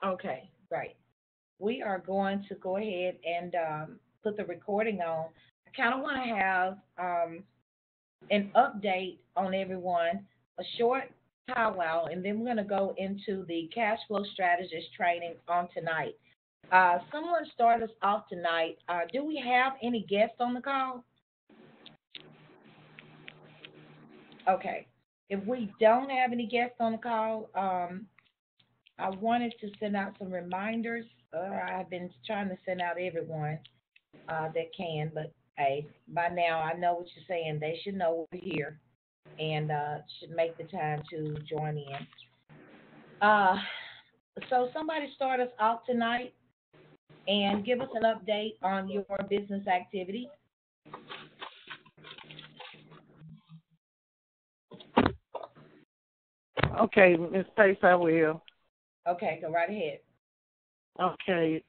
Okay, great. We are going to go ahead and put the recording on. I kind of want to have an update on everyone, a short powwow, and then we're going to go into the cash flow strategist training on tonight. Someone start us off tonight. Do we have any guests on the call? Okay. If we don't have any guests on the call, I wanted to send out some reminders. I've been trying to send out everyone that can, but hey, by now I know what you're saying. They should know we're here and should make the time to join in. Uh, so somebody start us off tonight and give us an update on your business activity. Okay, Miss Pace, I will. Okay, go right ahead. Okay,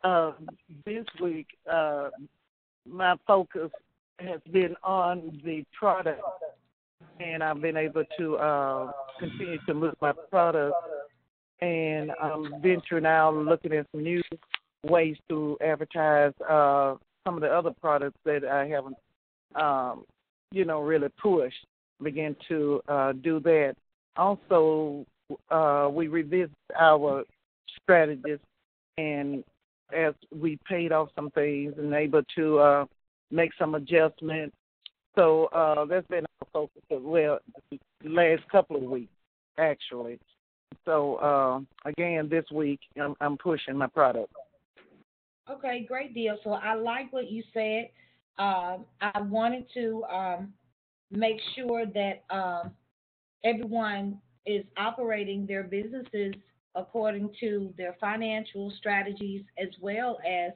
this week, my focus has been on the product, and I've been able to continue to move my product, and I'm venturing out and looking at some new ways to advertise some of the other products that I haven't, really pushed. Begin to do that. Also, we revisit our strategies, and as we paid off some things and able to make some adjustments. So that's been our focus as well the last couple of weeks, actually. So again, this week I'm pushing my product. Okay, great deal. So I like what you said. I wanted to make sure that everyone is operating their businesses according to their financial strategies as well as,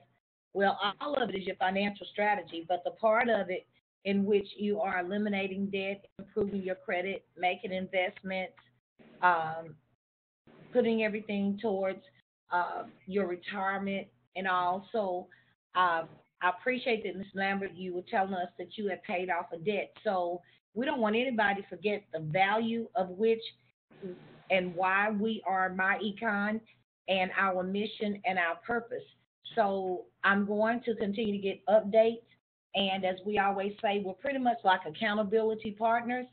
well, all of it is your financial strategy, but the part of it in which you are eliminating debt, improving your credit, making investments, um, putting everything towards your retirement and all. So I appreciate that, Ms. Lambert, you were telling us that you had paid off a debt. So we don't want anybody to forget the value of which and why we are My Econ and our mission and our purpose. So I'm going to continue to get updates. And as we always say, we're pretty much like accountability partners.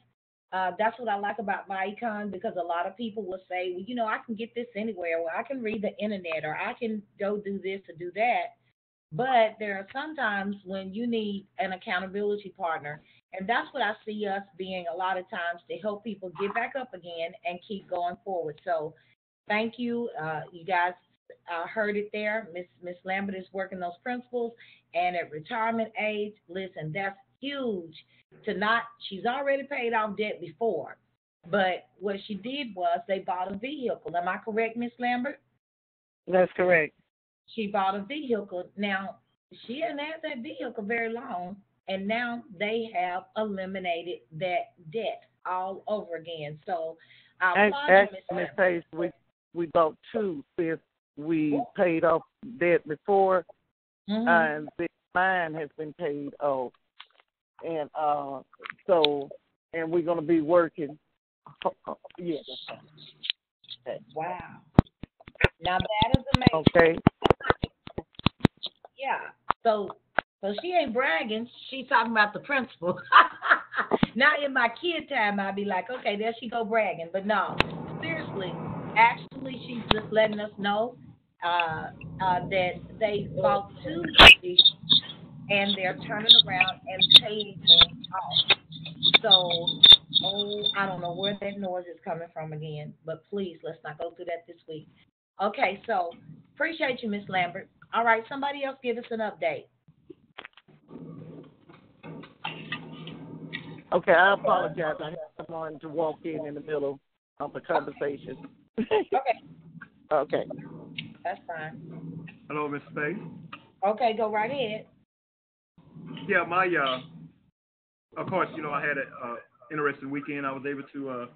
That's what I like about My Econ because a lot of people will say, well, I can get this anywhere, or I can read the internet, or I can go do this or do that. But there are some times when you need an accountability partner. And that's what I see us being a lot of times to help people get back up again and keep going forward. So thank you. You guys heard it there. Miss Lambert is working those principles. And at retirement age, listen, that's huge to not, she's already paid off debt before. But what she did was they bought a vehicle. Am I correct, Miss Lambert? That's correct. She bought a vehicle. Now, she hadn't had that vehicle very long, and now they have eliminated that debt all over again. So I applaud you, Actually, Miss Miss Lambert. Pace, we bought two since we paid off debt before, Mm-hmm. and mine has been paid off. And so, and we're going to be working. Yeah. Wow. Now that is amazing. Okay. Yeah. So she ain't bragging. She's talking about the principle. Now in my kid time, I'd be like, okay, there she go bragging. But no, seriously, actually, she's just letting us know that they bought two vehicles and they're turning around and paying them off. So, oh, I don't know where that noise is coming from again, but please, let's not go through that this week. Okay, so appreciate you, Miss Lambert. All right, somebody else give us an update. Okay, I apologize. I had someone to walk in the middle of the conversation. Okay, Okay. that's fine. Hello, Miss Space. Okay, go right ahead. Yeah, my of course, I had an interesting weekend. I was able to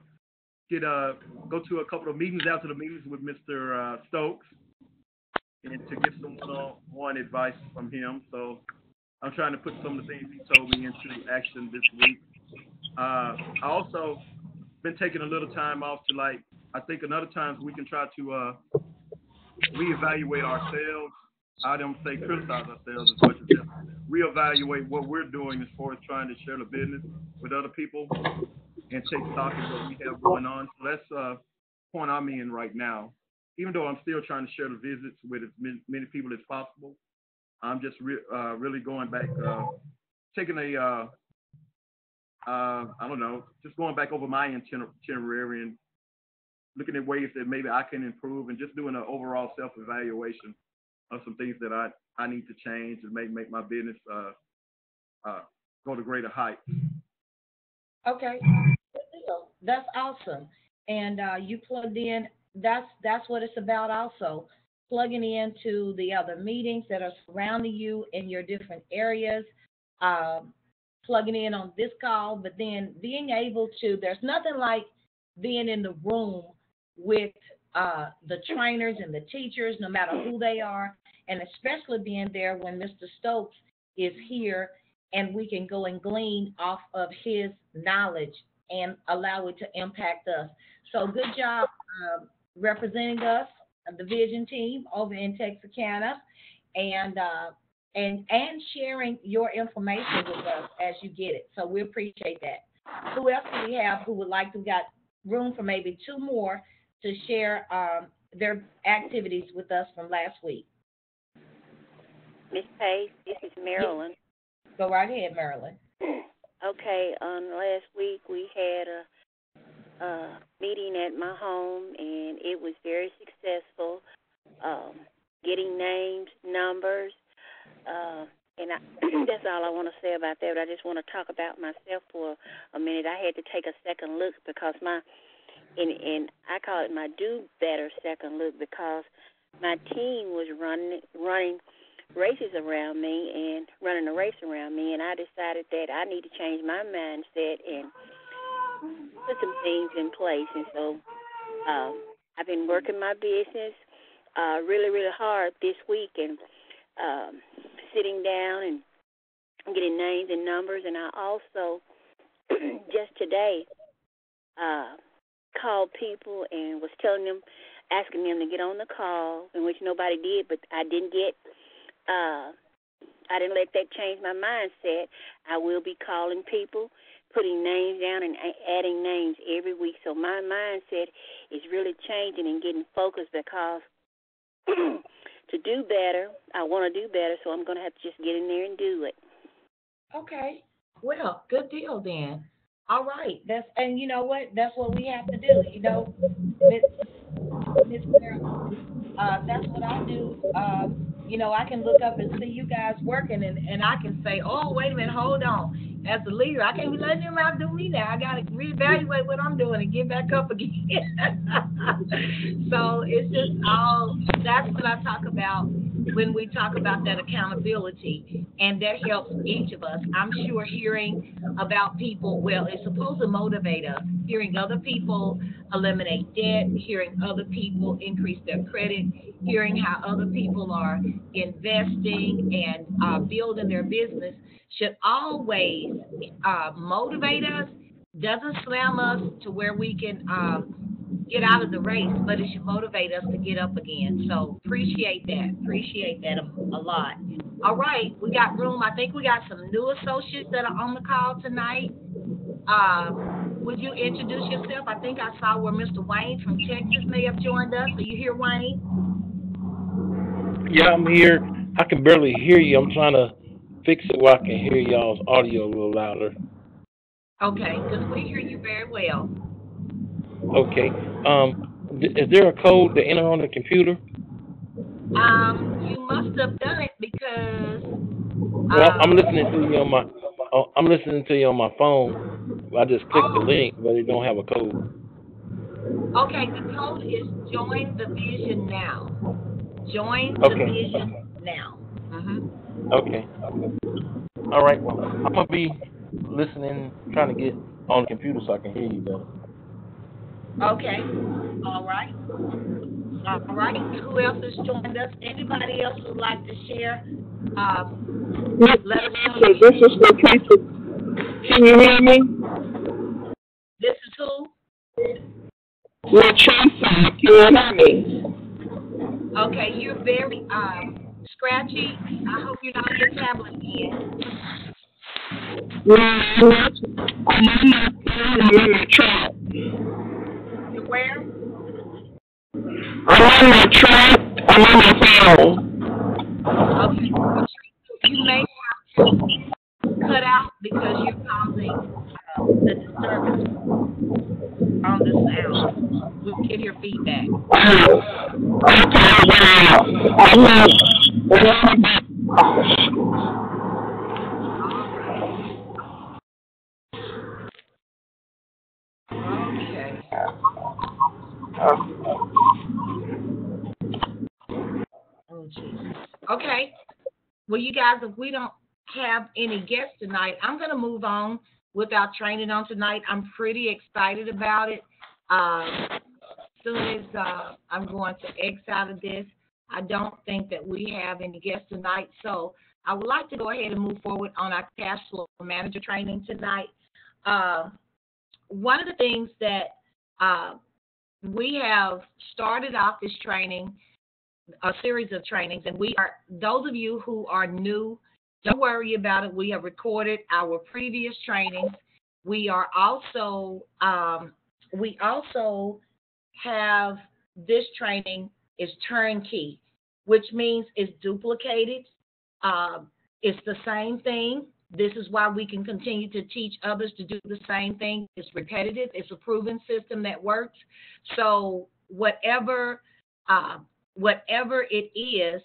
get go to a couple of meetings after the meetings with Mr. Stokes and to get some one-on-one advice from him. So I'm trying to put some of the things he told me into action this week. I also been taking a little time off to I think another times we can try to reevaluate ourselves. I don't say criticize ourselves as much as just reevaluate what we're doing as far as trying to share the business with other people and take stock of what we have going on. So that's the point I'm in right now. Even though I'm still trying to share the visits with as many people as possible, I'm just really going back, taking a, I don't know, just going back over my itinerary and looking at ways that maybe I can improve and just doing an overall self-evaluation of some things that I need to change and make my business go to greater heights. Okay, good deal. That's awesome. And you plugged in. That's what it's about. Also, plugging into the other meetings that are surrounding you in your different areas. Um, Plugging in on this call, but then being able to. There's nothing like being in the room with the trainers and the teachers, no matter who they are, and especially being there when Mr. Stokes is here and we can go and glean off of his knowledge and allow it to impact us. So good job representing us, the Vision team over in Texarkana, and sharing your information with us as you get it. So we appreciate that. Who else do we have who would like to? We got room for maybe two more to share their activities with us from last week. Miss Pace, this is Yes. Marilyn. Go right ahead, Marilyn. Okay, last week we had a meeting at my home, and it was very successful. Getting names, numbers, and that's all I want to say about that. But I just want to talk about myself for a minute. I had to take a second look because and I call it my do better second look because my team was running races around me and running a race around me, and I decided that I need to change my mindset and put some things in place. And so I've been working my business really, really hard this week and sitting down and getting names and numbers. And I also just today called people and was asking them to get on the call, in which nobody did, but I didn't let that change my mindset. I will be calling people, putting names down and adding names every week. So my mindset is really changing and getting focused because to do better, I want to do better, so I'm going to have to just get in there and do it. Okay. Well, good deal then. All right. And you know what? That's what we have to do. Miss Miss Carol, that's what I do. I can look up and see you guys working, and I can say, oh, wait a minute, hold on. As a leader, I can't be letting them outdo me now. I got to reevaluate what I'm doing and get back up again. So it's just that's what I talk about when we talk about that accountability, and that helps each of us. I'm sure hearing about people, well, it's supposed to motivate us. Hearing other people eliminate debt, hearing other people increase their credit, hearing how other people are investing and building their business should always motivate us. Doesn't slam us to where we can get out of the race, but it should motivate us to get up again. So appreciate that. Appreciate that a lot. All right, we got room. I think we got some new associates that are on the call tonight. Would you introduce yourself? I think I saw where Mr. Wayne from Texas may have joined us. Are you here, Wayne? Yeah, I'm here. I can barely hear you. I'm trying to fix it where I can hear y'all's audio a little louder. Okay, because we hear you very well. Okay. Is there a code to enter on the computer? You must have done it because Well, I'm listening to you on my. I'm listening to you on my phone. I just clicked the link, but it don't have a code. Okay, the code is join the vision now. Join the Okay. vision now. Okay. All right. Well, I'm gonna be listening, trying to get on the computer so I can hear you better. Okay. All right. All right. Who else has joined us? Anybody else would like to share? Let us know. This is Strategist. Can you hear me? This is who? Latrice, can you hear me? Okay, you're very scratchy. I hope you're not on your tablet again. You're where? I'm on my track. I'm on my phone. Okay, you may have to cut out because you're causing the disturbance on the sound. We can hear feedback. All right. Okay. Oh, Jesus. Okay. Well, you guys, if we don't have any guests tonight, I'm going to move on with our training on tonight. I'm pretty excited about it. As soon as I'm going to X out of this, I don't think that we have any guests tonight. So I would like to go ahead and move forward on our cash flow manager training tonight. Uh, One of the things that uh, we have started off this training, a series of trainings, and we are, those of you who are new, don't worry about it. We have recorded our previous trainings. We are also we also have this training is turnkey, which means it's duplicated. It's the same thing. This is why we can continue to teach others to do the same thing. It's repetitive. It's a proven system that works. So uh, whatever it is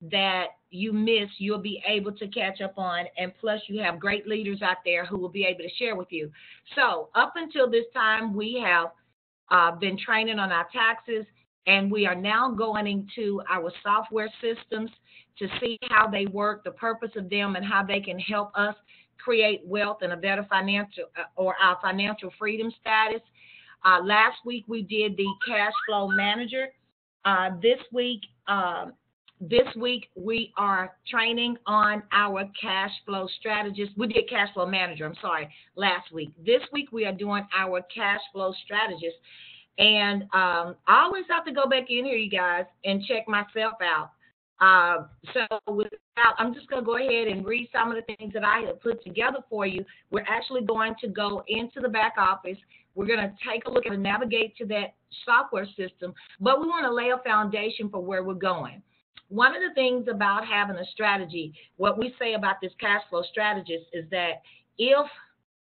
that you miss, you'll be able to catch up on. And plus, you have great leaders out there who will be able to share with you. So up until this time, we have been training on our taxes, and we are now going into our software systems to see how they work, the purpose of them, and how they can help us create wealth and a better financial or our financial freedom status. Last week we did the cash flow manager. This week, we are training on our cash flow strategist. We did cash flow manager. I'm sorry, last week. This week we are doing our cash flow strategist. And I always have to go back in here, you guys, and check myself out. So without, I'm just going to go ahead and read some of the things that I have put together for you. We're actually going to go into the back office. We're going to take a look and navigate to that software system, but we want to lay a foundation for where we're going. One of the things about having a strategy, what we say about this cash flow strategist is that if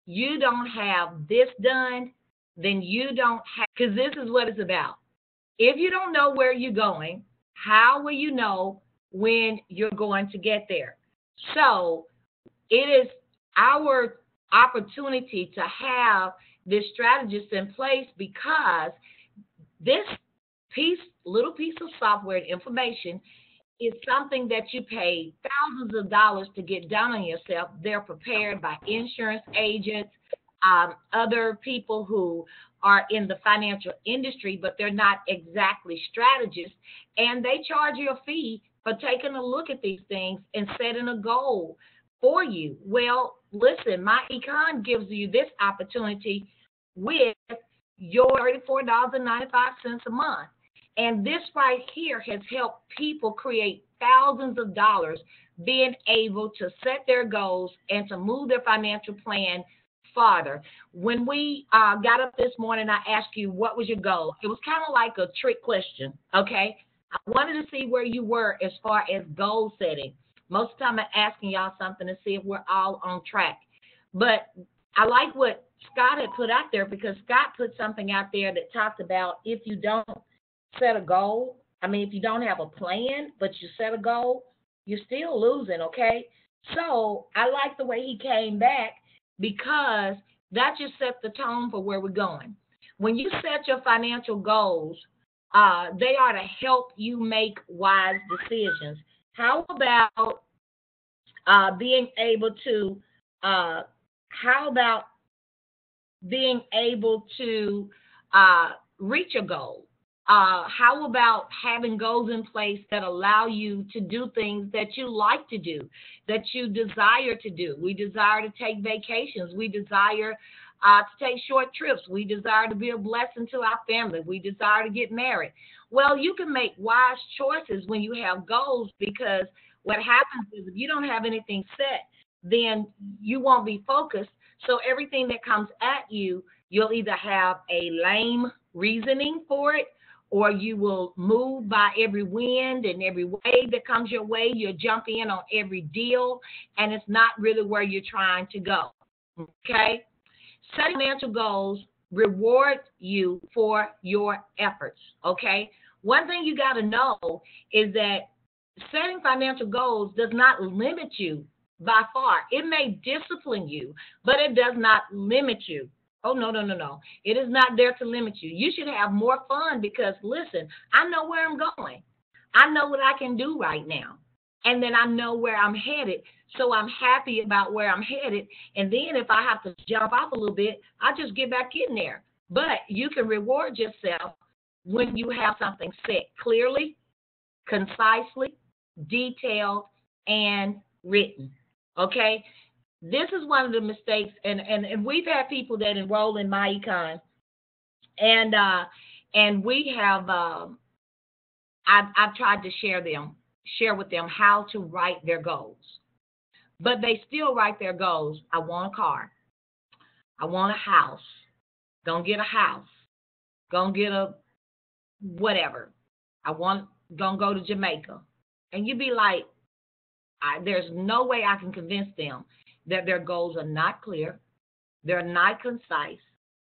you don't have this done, then you don't have, because this is what it's about. If you don't know where you're going, how will you know when you're going to get there? So it is our opportunity to have this strategist in place because this little piece of software and information is something that you pay thousands of dollars to get done on yourself. They're prepared by insurance agents, other people who are in the financial industry, but they're not exactly strategists, and they charge you a fee for taking a look at these things and setting a goal for you. Well, listen, my econ gives you this opportunity with your $34.95 a month. And this right here has helped people create thousands of dollars being able to set their goals and to move their financial plan farther. When we got up this morning, I asked you, what was your goal? It was kind of like a trick question, okay? I wanted to see where you were as far as goal setting. Most of the time I'm asking y'all something to see if we're all on track. But I like what Scott had put out there because Scott put something out there that talked about if you don't set a goal, if you don't have a plan, but you set a goal, you're still losing, okay? So I like the way he came back because that just sets the tone for where we're going. When you set your financial goals, they are to help you make wise decisions. How about being able to reach a goal? How about having goals in place that allow you to do things that you like to do, that you desire to do? We desire to take vacations. We desire to take short trips. We desire to be a blessing to our family. We desire to get married. Well, you can make wise choices when you have goals, because what happens is if you don't have anything set, then you won't be focused. So everything that comes at you, you'll either have a lame reasoning for it, or you will move by every wind and every wave that comes your way. You'll jump in on every deal, and it's not really where you're trying to go. Okay? Setting financial goals reward you for your efforts. Okay? One thing you got to know is that setting financial goals does not limit you by far. It may discipline you, but it does not limit you. Oh, no, no, no, no. It is not there to limit you. You should have more fun because, listen, I know where I'm going. I know what I can do right now. And then I know where I'm headed. So I'm happy about where I'm headed. And then if I have to jump off a little bit, I just get back in there. But you can reward yourself when you have something set clearly, concisely, detailed, and written. Okay? This is one of the mistakes, and we've had people that enroll in my econ, and we have I've tried to share with them how to write their goals, but they still write their goals. I want a car, I want a house, gonna get a house, gonna get a whatever, gonna go to Jamaica, and you be like, there's no way I can convince them that their goals are not clear, they're not concise,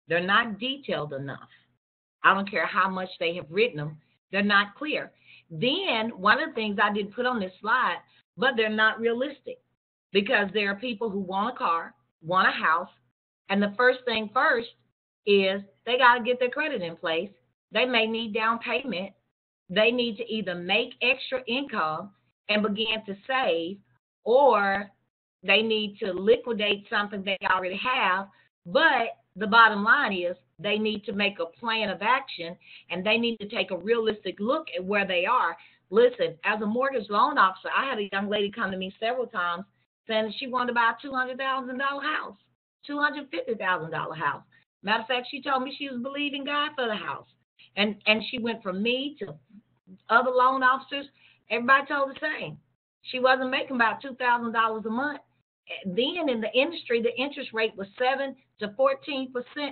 they're not detailed enough. I don't care how much they have written them, they're not clear. Then one of the things I didn't put on this slide, but they're not realistic, because there are people who want a car, want a house, and the first thing first is they got to get their credit in place. They may need down payment. They need to either make extra income and begin to save, or they need to liquidate something they already have. But the bottom line is they need to make a plan of action, and they need to take a realistic look at where they are. Listen, as a mortgage loan officer, I had a young lady come to me several times saying that she wanted to buy a $200,000 house, $250,000 house. Matter of fact, she told me she was believing God for the house. And she went from me to other loan officers. Everybody told the same. She wasn't making about $2,000 a month. Then in the industry, the interest rate was 7 to 14%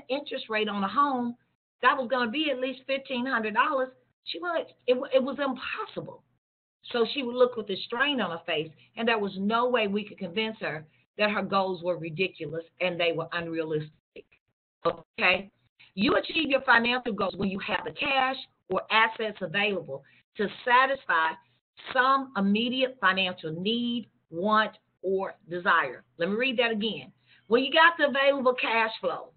interest rate on a home. That was going to be at least $1,500. It was impossible. So she would look with a strain on her face, and there was no way we could convince her that her goals were ridiculous and they were unrealistic. Okay? You achieve your financial goals when you have the cash or assets available to satisfy some immediate financial need, want, or desire. Let me read that again. When you got the available cash flow,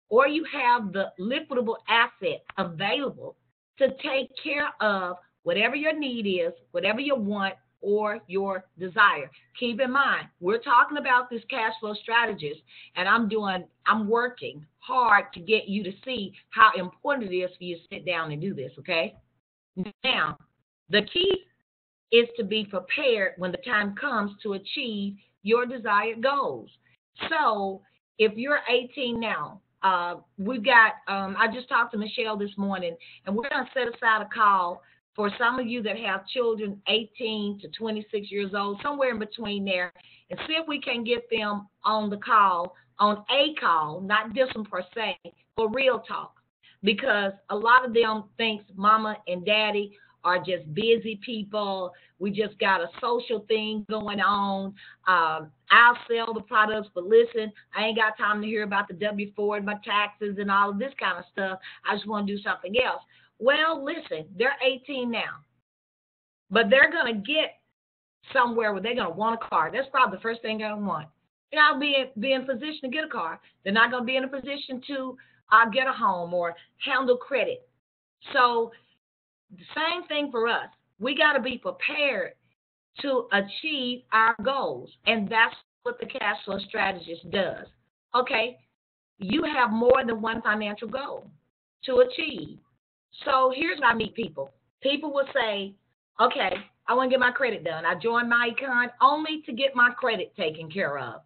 or you have the liquidable asset available to take care of whatever your need is, whatever you want, or your desire. Keep in mind, we're talking about this cash flow strategist, and I'm working hard to get you to see how important it is for you to sit down and do this, okay? Now, the key is to be prepared when the time comes to achieve your desired goals. So if you're 18 now, we've got, I just talked to Michelle this morning, and we're going to set aside a call for some of you that have children 18 to 26 years old, somewhere in between there, and see if we can get them on the call, on a call, not this one per se, for real talk. Because a lot of them thinks mama and daddy are just busy people. We just got a social thing going on. I'll sell the products, but listen, I ain't got time to hear about the W-4 and my taxes and all of this kind of stuff. I just want to do something else. Well, listen, they're 18 now, but they're going to get somewhere where they're going to want a car. That's probably the first thing they're going to want. They're not be in position to get a car. They're not going to be in a position to get a home or handle credit. So the same thing for us. We got to be prepared to achieve our goals, and that's what the cash flow strategist does. Okay, you have more than one financial goal to achieve. So here's how I meet people. People will say, okay, I want to get my credit done. I joined my econ only to get my credit taken care of.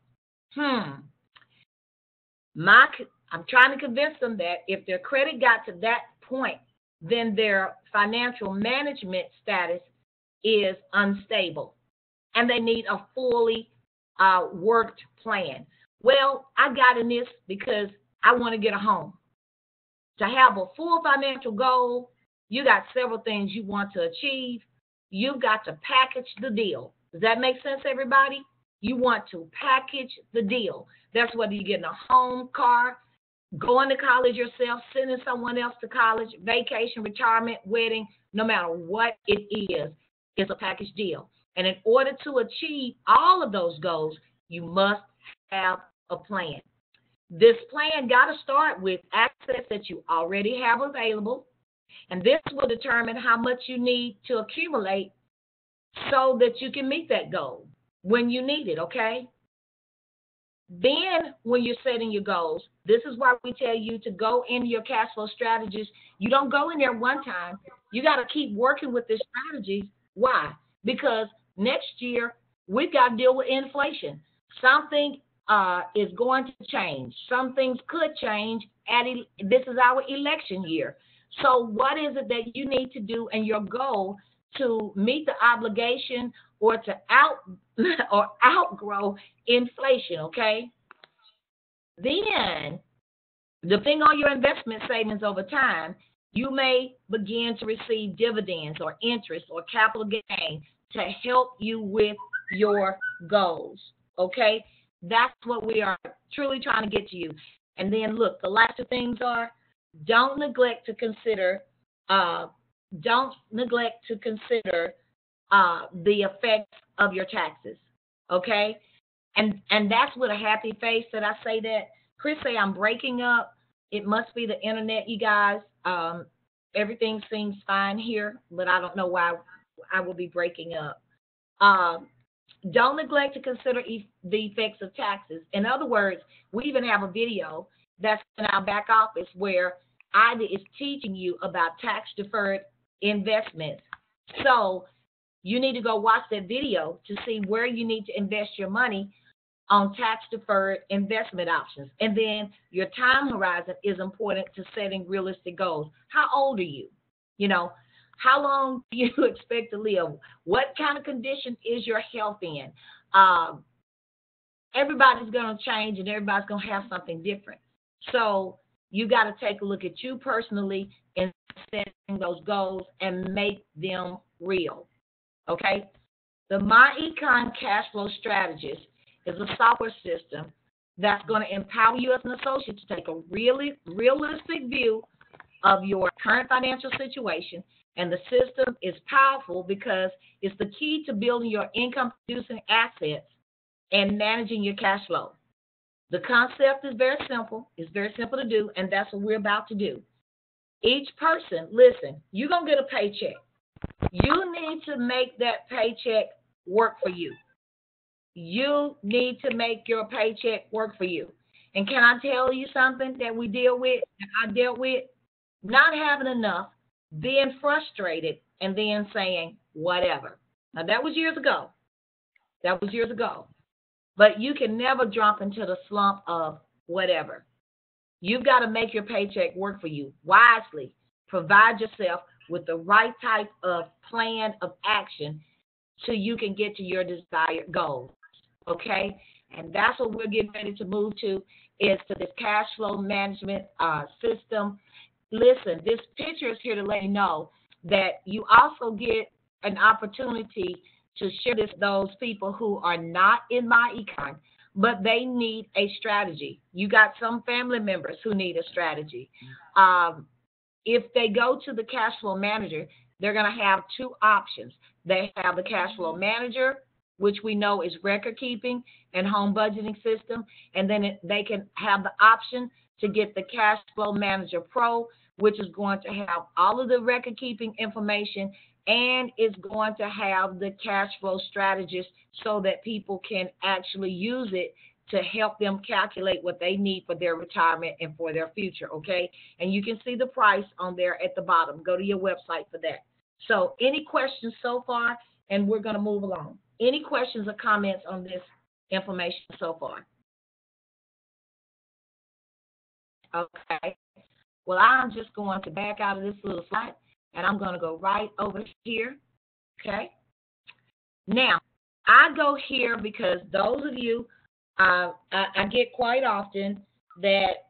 My I'm trying to convince them that if their credit got to that point, then their financial management status is unstable and they need a fully worked plan. Well, I got in this because I want to get a home. To have a full financial goal, you got several things you want to achieve. You've got to package the deal. Does that make sense, everybody? You want to package the deal. That's whether you're getting a home, car, going to college yourself, sending someone else to college, vacation, retirement, wedding, no matter what it is, it's a package deal. And in order to achieve all of those goals, you must have a plan. This plan got to start with assets that you already have available, and this will determine how much you need to accumulate so that you can meet that goal when you need it, okay? Then when you're setting your goals, this is why we tell you to go into your cash flow strategies. You don't go in there one time. You got to keep working with this strategy. Why? Because next year, we've got to deal with inflation. Something is going to change. Some things could change. This is our election year. So what is it that you need to do and your goal to meet the obligation or to outgrow inflation, okay? Then, depending on your investment savings over time, you may begin to receive dividends or interest or capital gain to help you with your goals, okay? That's what we are truly trying to get to you. And then, look, the last two things are don't neglect to consider the effects of your taxes, okay? And that's with a happy face that I say that. Chris say I'm breaking up. It must be the internet, you guys. Everything seems fine here, but I don't know why I will be breaking up. Don't neglect to consider the effects of taxes. In other words, we even have a video that's in our back office where Ida is teaching you about tax-deferred investments. So you need to go watch that video to see where you need to invest your money on tax-deferred investment options. And then your time horizon is important to setting realistic goals. How old are you? You know, how long do you expect to live? What kind of condition is your health in? Everybody's going to change and everybody's going to have something different. So you got to take a look at you personally and setting those goals and make them real. Okay? The MyEcon Cash Flow Strategist is a software system that's going to empower you as an associate to take a really realistic view of your current financial situation. And the system is powerful because it's the key to building your income-producing assets and managing your cash flow. The concept is very simple. It's very simple to do, and that's what we're about to do. Each person, listen, you're going to get a paycheck. You need to make that paycheck work for you. You need to make your paycheck work for you. And can I tell you something that we deal with, that I dealt with? Not having enough, being frustrated, and then saying, whatever. Now, that was years ago. But you can never drop into the slump of whatever. You've got to make your paycheck work for you wisely. Provide yourself with the right type of plan of action so you can get to your desired goals. Okay? And that's what we're getting ready to move to, is to this cash flow management system. Listen, this picture is here to let you know that you also get an opportunity to share this with those people who are not in MyEcon, but they need a strategy. You got some family members who need a strategy. If they go to the cash flow manager, they're going to have two options. They have the cash flow manager, which we know is record keeping and home budgeting system, and then they can have the option to get the Cash Flow Manager Pro, which is going to have all of the record keeping information and is going to have the cash flow strategist so that people can actually use it to help them calculate what they need for their retirement and for their future, okay? And you can see the price on there at the bottom. Go to your website for that. So any questions so far? And we're going to move along. Any questions or comments on this information so far? Okay. Well, I'm just going to back out of this little slide, and I'm going to go right over here. Okay. Now, I go here because those of you, I get quite often that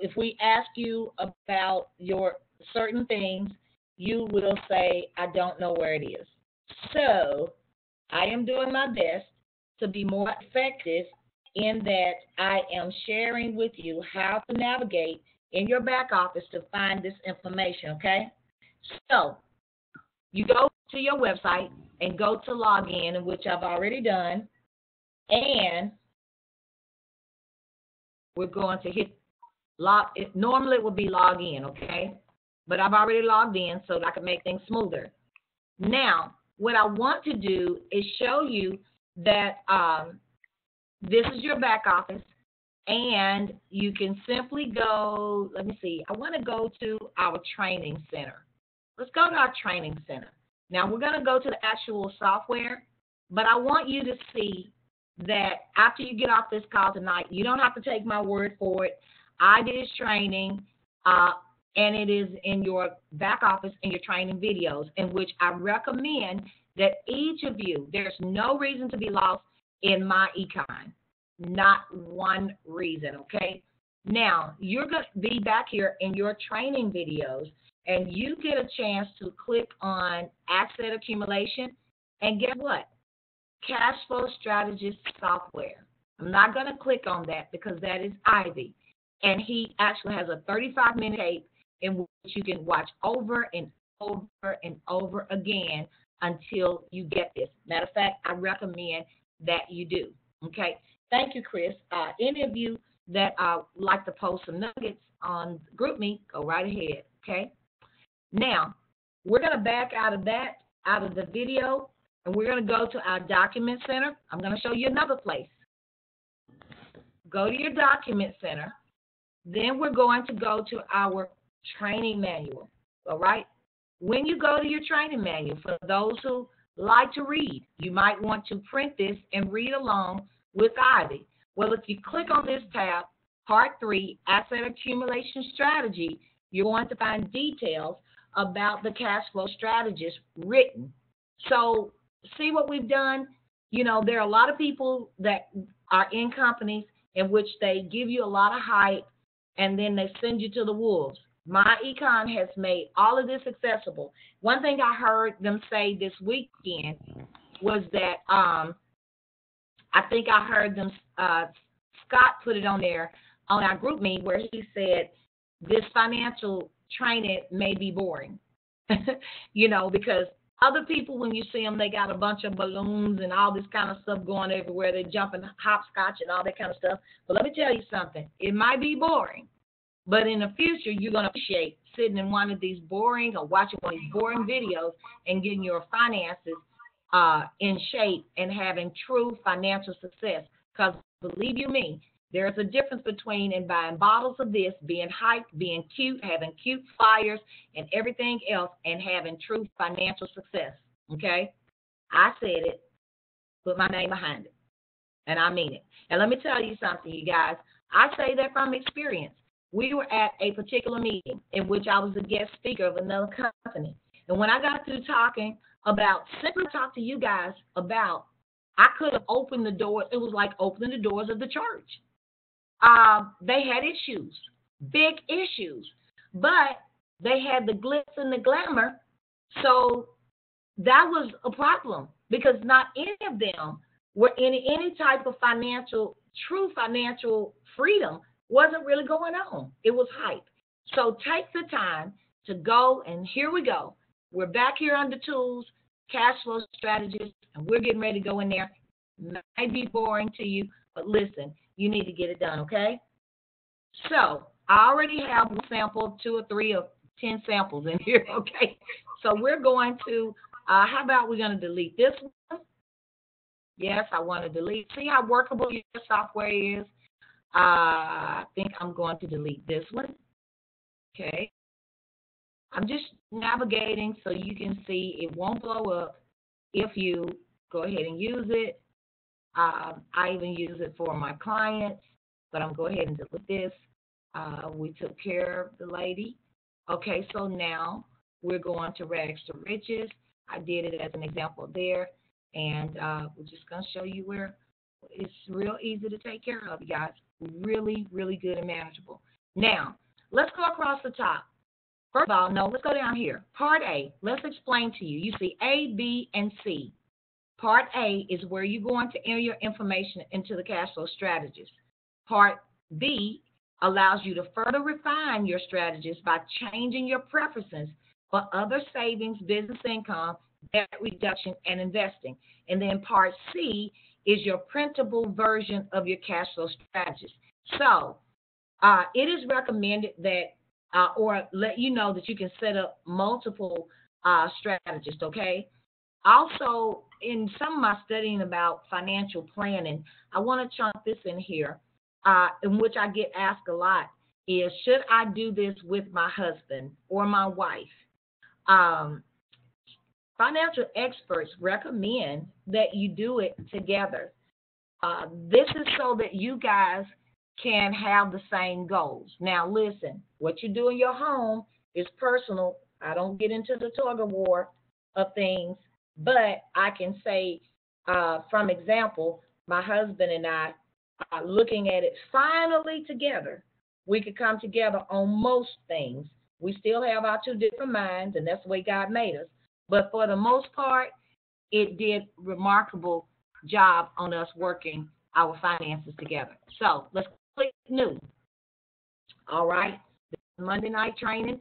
if we ask you about your certain things, you will say, I don't know where it is. So I am doing my best to be more effective in that I am sharing with you how to navigate in your back office to find this information, okay? So you go to your website and go to log in, which I've already done, and we're going to hit log. Normally it would be log in, okay? But I've already logged in so that I can make things smoother. Now, what I want to do is show you that this is your back office, and you can simply go, let me see, I want to go to our training center. Let's go to our training center. Now, we're going to go to the actual software, but I want you to see that after you get off this call tonight, you don't have to take my word for it. I did this training, and it is in your back office in your training videos, in which I recommend that each of you, there's no reason to be lost in my econ. Not one reason, okay? Now, you're going to be back here in your training videos, and you get a chance to click on asset accumulation, and guess what? Cashflow Strategist software. I'm not going to click on that because that is Ivy, and he actually has a 35-minute tape in which you can watch over and over and over again until you get this. Matter of fact, I recommend that you do, okay? Thank you, Chris. Any of you that like to post some nuggets on GroupMe, go right ahead, okay? Now, we're going to back out of that, out of the video, and we're going to go to our document center. I'm going to show you another place. Go to your document center. Then we're going to go to our training manual, all right? When you go to your training manual, for those who like to read, you might want to print this and read along with Ivy. Well, if you click on this tab, Part 3, Asset Accumulation Strategy, you're going to find details about the cash flow strategist written. So see what we've done? You know, there are a lot of people that are in companies in which they give you a lot of hype and then they send you to the wolves. My econ has made all of this accessible. One thing I heard them say this weekend was that I think I heard them, Scott put it on there on our group meet where he said this financial training may be boring, you know, because other people, when you see them, they got a bunch of balloons and all this kind of stuff going everywhere. They're jumping hopscotch and all that kind of stuff. But let me tell you something. It might be boring, but in the future, you're going to appreciate sitting in one of these boring or watching one of these boring videos and getting your finances in shape and having true financial success. Because believe you me, there's a difference between in buying bottles of this, being hyped, being cute, having cute flyers and everything else, and having true financial success. Okay? I said it, put my name behind it, and I mean it. And let me tell you something, you guys. I say that from experience. We were at a particular meeting in which I was a guest speaker of another company. And when I got through talking about, simply talk to you guys about, I could have opened the door. It was like opening the doors of the church. They had issues, big issues, but they had the glitz and the glamour. So that was a problem because not any of them were in any type of true financial freedom wasn't really going on. It was hype. So take the time to go, and here we go. We're back here under tools, cash flow strategist, and we're getting ready to go in there. Might be boring to you, but listen, you need to get it done, okay? So I already have one sample, 2 or 3 or 10 samples in here, okay? So we're going to, how about we're going to delete this one? Yes, I want to delete. See how workable your software is? I think I'm going to delete this one, okay? I'm just navigating so you can see it won't blow up if you go ahead and use it. I even use it for my clients, but I'm going to go ahead and delete this. We took care of the lady. Okay, so now we're going to rags to riches. I did it as an example there, and we're just going to show you where it's real easy to take care of, you guys. Really, really good and manageable. Now, let's go across the top. First of all, no, let's go down here. Part A, let's explain to you. You see A, B, and C. Part A is where you're going to enter your information into the cash flow strategist. Part B allows you to further refine your strategist by changing your preferences for other savings, business income, debt reduction, and investing. And then part C is your printable version of your cash flow strategist. So it is recommended that, or let you know that you can set up multiple strategists, okay? Also, in some of my studying about financial planning, I want to chunk this in here, in which I get asked a lot, is should I do this with my husband or my wife? Financial experts recommend that you do it together. This is so that you guys can have the same goals. Now, listen, what you do in your home is personal. I don't get into the tug of war of things, but I can say, from example, my husband and I are looking at it finally together. We could come together on most things. We still have our two different minds, and that's the way God made us. But for the most part, it did remarkable job on us working our finances together. So let's click new. All right. Monday night training.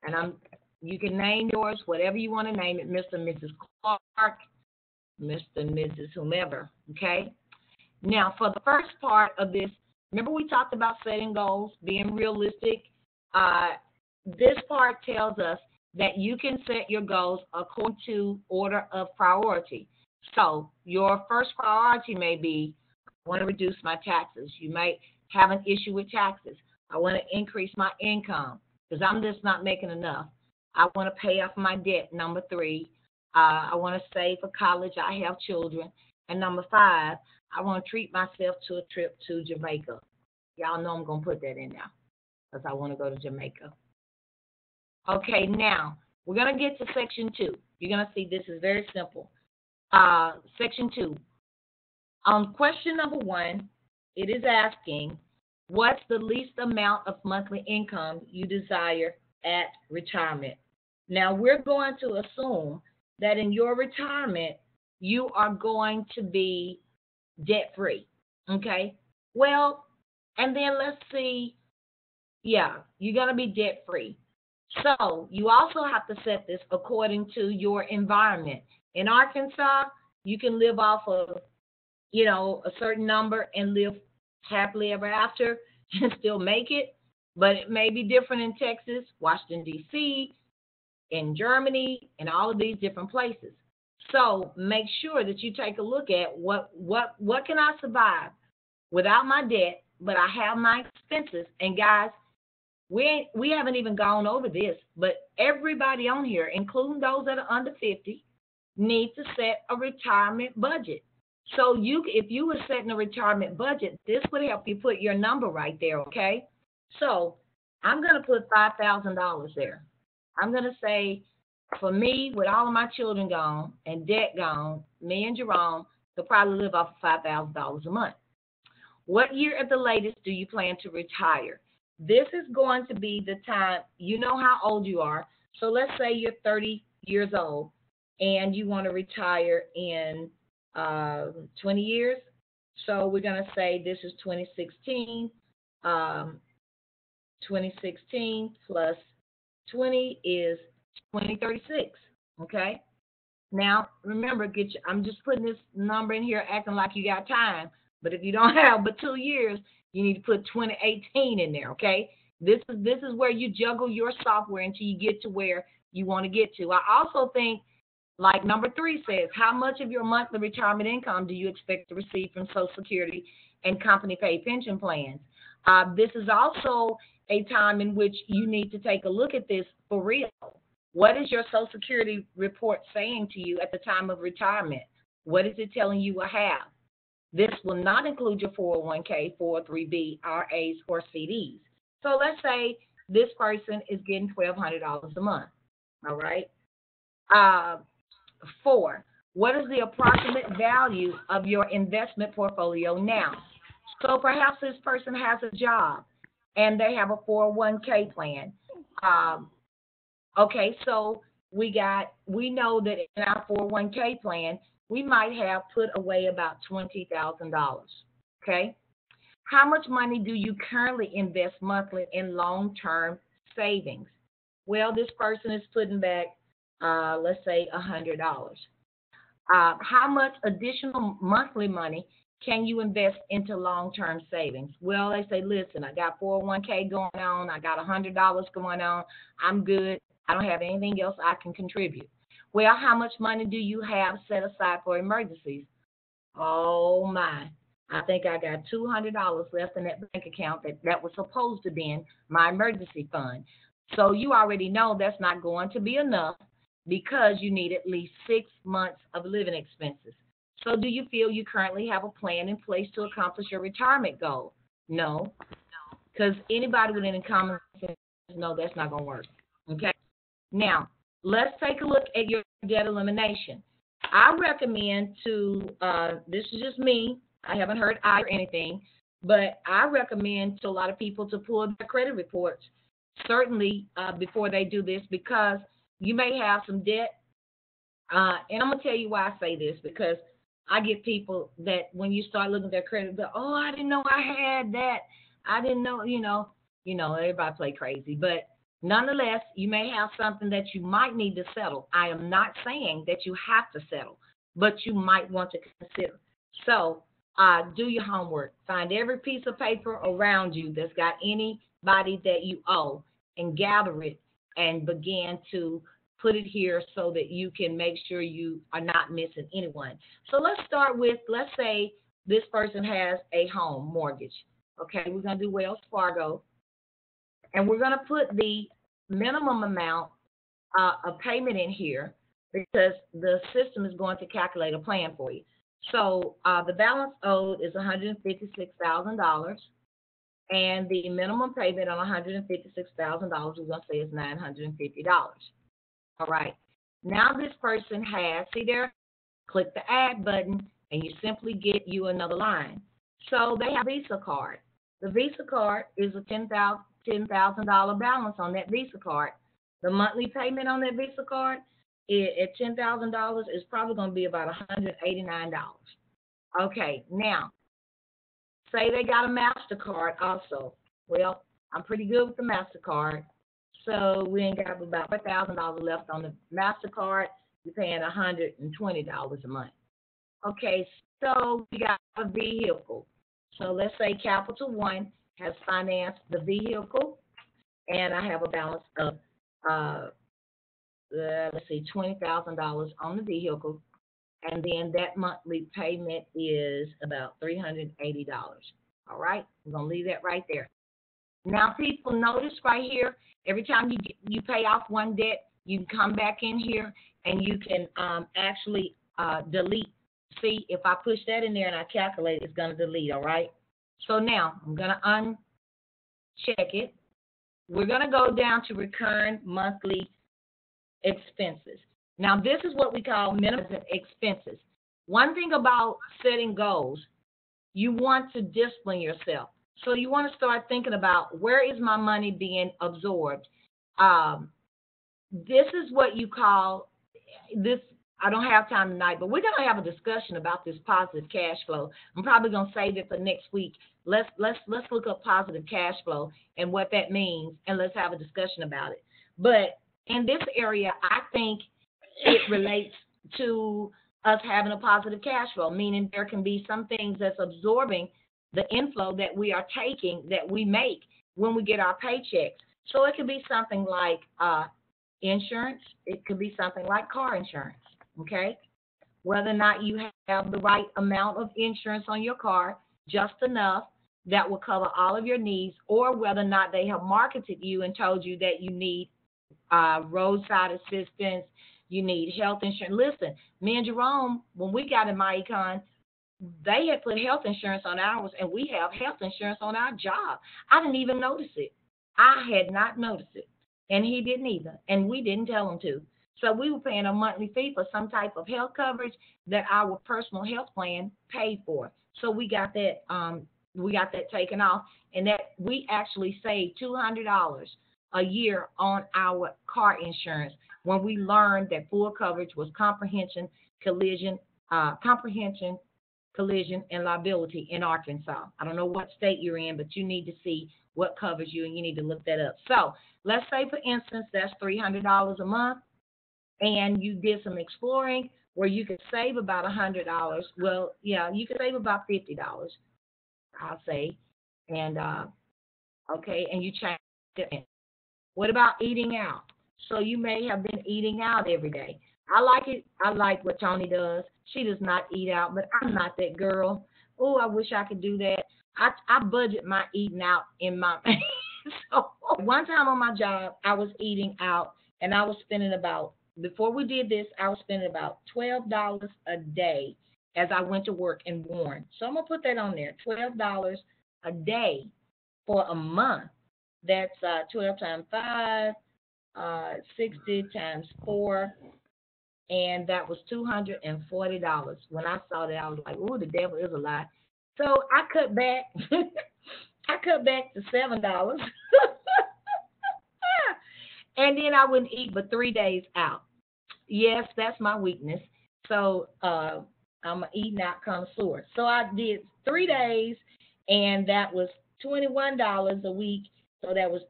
And you can name yours, whatever you want to name it, Mr. and Mrs. Clark, Mr. and Mrs. whomever. Okay. Now, for the first part of this, remember we talked about setting goals, being realistic. This part tells us that you can set your goals according to order of priority. So your first priority may be, I want to reduce my taxes. You might have an issue with taxes. I want to increase my income because I'm just not making enough. I want to pay off my debt, number 3. I want to save for college. I have children. And number 5, I want to treat myself to a trip to Jamaica. Y'all know I'm going to put that in now because I want to go to Jamaica. Okay, now we're going to get to section 2. You're going to see this is very simple. Section 2. On question number 1, it is asking, what's the least amount of monthly income you desire at retirement? Now, we're going to assume that in your retirement, you are going to be debt-free, okay? Well, and then let's see, yeah, you're going to be debt-free. So you also have to set this according to your environment. In Arkansas, you can live off of, a certain number and live happily ever after and still make it. But it may be different in Texas, Washington, D.C., in Germany, and all of these different places. So make sure that you take a look at what can I survive without my debt, but I have my expenses. And guys, we haven't even gone over this, but everybody on here, including those that are under 50, need to set a retirement budget. So if you were setting a retirement budget, this would help you put your number right there, okay? So I'm going to put $5,000 there. I'm going to say, for me, with all of my children gone and debt gone, me and Jerome could probably live off of $5,000 a month. What year at the latest do you plan to retire? This is going to be the time, you know how old you are. So let's say you're 30 years old and you want to retire in 20 years. So we're going to say this is 2016. 2016 plus 20 is 2036. Okay. Now remember, I'm just putting this number in here, acting like you got time. But if you don't have but 2 years, you need to put 2018 in there. Okay. This is where you juggle your software until you get to where you want to get to. I also think, like number 3 says, how much of your monthly retirement income do you expect to receive from Social Security and company-paid pension plans? This is also a time in which you need to take a look at this for real. What is your Social Security report saying to you at the time of retirement? What is it telling you will have? This will not include your 401k, 403b, RAs, or CDs. So let's say this person is getting $1,200 a month. All right. Uh, 4, what is the approximate value of your investment portfolio now? So perhaps this person has a job and they have a 401k plan. Um, okay, so we know that in our 401k plan, we might have put away about $20,000. Okay, how much money do you currently invest monthly in long-term savings? Well, this person is putting back, let's say, $100. How much additional monthly money can you invest into long-term savings? Well, they say, listen, I got 401k going on, I got $100 going on, I'm good, I don't have anything else I can contribute. Well, how much money do you have set aside for emergencies? Oh my, I think I got $200 left in that bank account that was supposed to be in my emergency fund. So you already know that's not going to be enough because you need at least 6 months of living expenses. So do you feel you currently have a plan in place to accomplish your retirement goal? No, because anybody with any common sense knows that's not going to work. Okay. Now, let's take a look at your debt elimination. I recommend this is just me, I haven't heard I or anything, but I recommend to a lot of people to pull their credit reports, certainly before they do this, because you may have some debt. And I'm going to tell you why I say this, because I get people that when you start looking at their credit, they're, oh, I didn't know I had that. I didn't know, everybody play crazy. But nonetheless, you may have something that you might need to settle. I am not saying that you have to settle, but you might want to consider. So do your homework. Find every piece of paper around you that's got anybody that you owe and gather it and begin to put it here so that you can make sure you are not missing anyone. So let's start with, let's say this person has a home mortgage. Okay, we're going to do Wells Fargo, and we're going to put the minimum amount of payment in here because the system is going to calculate a plan for you. So the balance owed is $156,000, and the minimum payment on $156,000, we're going to say is $950. All right. Now this person has, see there, click the add button, and you simply get you another line. So they have a Visa card. The Visa card is a $10,000 balance on that Visa card. The monthly payment on that Visa card at $10,000 is probably going to be about $189. Okay, now, say they got a MasterCard also. Well, I'm pretty good with the MasterCard. So we ain't got about $4,000 left on the MasterCard. You're paying $120 a month. Okay, so we got a vehicle. So let's say Capital One has financed the vehicle, and I have a balance of, $20,000 on the vehicle, and then that monthly payment is about $380. All right, we're going to leave that right there. Now, people, notice right here, every time you pay off one debt, you can come back in here and you can actually delete. See, if I push that in there and I calculate, it's going to delete, all right? So now I'm going to uncheck it. We're going to go down to recurring monthly expenses. Now, this is what we call minimum expenses. One thing about setting goals, you want to discipline yourself. So you want to start thinking about, where is my money being absorbed? This is what you call this. I don't have time tonight, but we're going to have a discussion about this positive cash flow. I'm probably going to save it for next week. Let's look up positive cash flow and what that means, and let's have a discussion about it. But in this area, I think it relates to us having a positive cash flow, meaning there can be some things that's absorbing the inflow that we are taking, that we make when we get our paychecks. So it could be something like insurance. It could be something like car insurance, okay? Whether or not you have the right amount of insurance on your car, just enough that will cover all of your needs, or whether or not they have marketed you and told you that you need roadside assistance, you need health insurance. Listen, me and Jerome, when we got in my econ, they had put health insurance on ours, and we have health insurance on our job. I didn't even notice it. I had not noticed it, and he didn't either, and we didn't tell him to. So we were paying a monthly fee for some type of health coverage that our personal health plan paid for. So we got that taken off, and that we actually saved $200 a year on our car insurance when we learned that full coverage was collision, comprehension, collision, and liability in Arkansas. I don't know what state you're in, but you need to see what covers you, and you need to look that up. So let's say, for instance, that's $300 a month, and you did some exploring where you could save about $100. Well, yeah, you could save about $50, I'll say, and okay, and you change it. What about eating out? So you may have been eating out every day. I like it. I like what Tony does. She does not eat out, but I'm not that girl. Oh, I wish I could do that. I budget my eating out in my so one time on my job, I was eating out, and I was spending about, before we did this, I was spending about $12 a day as I went to work in Warren. So I'm gonna put that on there. $12 a day for a month. That's 12 times 5, 60 times 4, and that was $240. When I saw that, I was like, "Ooh, the devil is a lie." So I cut back. I cut back to $7, and then I wouldn't eat but 3 days out. Yes, that's my weakness. So I'm an eating out connoisseur. So I did 3 days, and that was $21 a week. So that was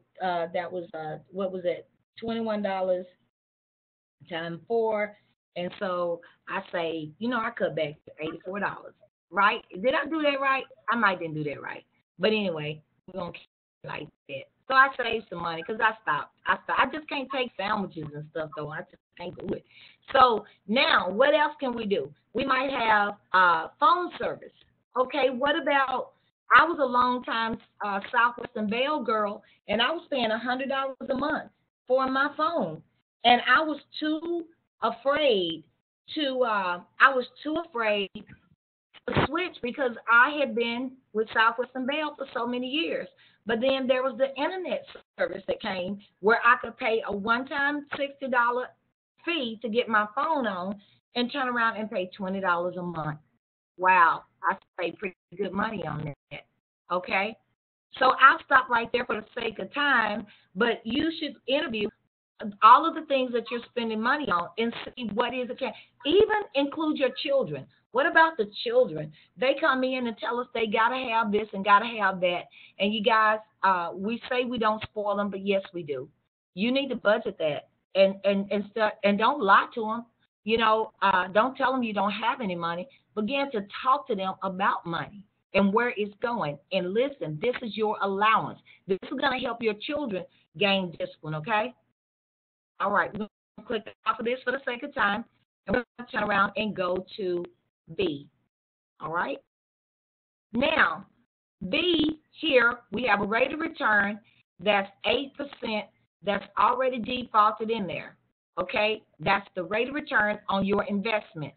what was it? $21 times 4, and so I say, I cut back to $84. Right? Did I do that right? I might didn't do that right, but anyway, we're gonna keep it like that. So I saved some money because I stopped. I just can't take sandwiches and stuff though. I just can't do it. So now, what else can we do? We might have phone service. Okay, what about? I was a long time Southwestern Bell girl, and I was paying $100 a month for my phone, and I was too afraid to. I was too afraid to switch because I had been with Southwestern Bell for so many years. But then there was the internet service that came where I could pay a one-time $60 fee to get my phone on and turn around and pay $20 a month. Wow, I paid pretty good money on that. Okay, so I'll stop right there for the sake of time. But you should interview all of the things that you're spending money on and see what is it. Even include your children. What about the children? They come in and tell us they gotta have this and gotta have that. And you guys, we say we don't spoil them, but yes, we do. You need to budget that and start, and don't lie to them. Don't tell them you don't have any money. Begin to talk to them about money and where it's going. And listen, this is your allowance. This is going to help your children gain discipline, okay? All right, we're going to click off of this for the sake of time, and we're going to turn around and go to B. All right? Now, B, here we have a rate of return that's 8% that's already defaulted in there. Okay? That's the rate of return on your investment.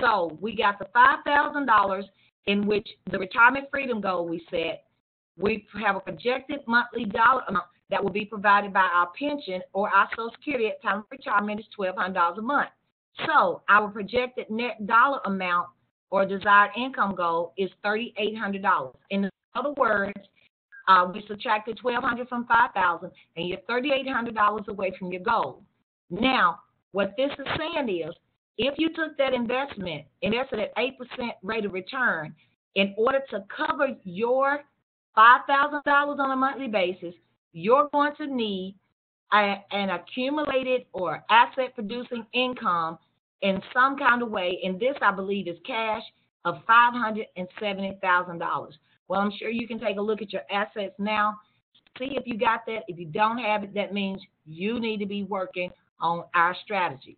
So we got the $5,000 in which the retirement freedom goal we set. We have a projected monthly dollar amount that will be provided by our pension or our Social Security at time of retirement is $1,200 a month. So our projected net dollar amount or desired income goal is $3,800. In other words, we subtracted $1,200 from $5,000, and you're $3,800 away from your goal. Now, what this is saying is, if you took that investment, invested at 8% rate of return, in order to cover your $5,000 on a monthly basis, you're going to need an accumulated or asset producing income in some kind of way. And this, I believe, is cash of $570,000. Well, I'm sure you can take a look at your assets now, see if you got that. If you don't have it, that means you need to be working on our strategy.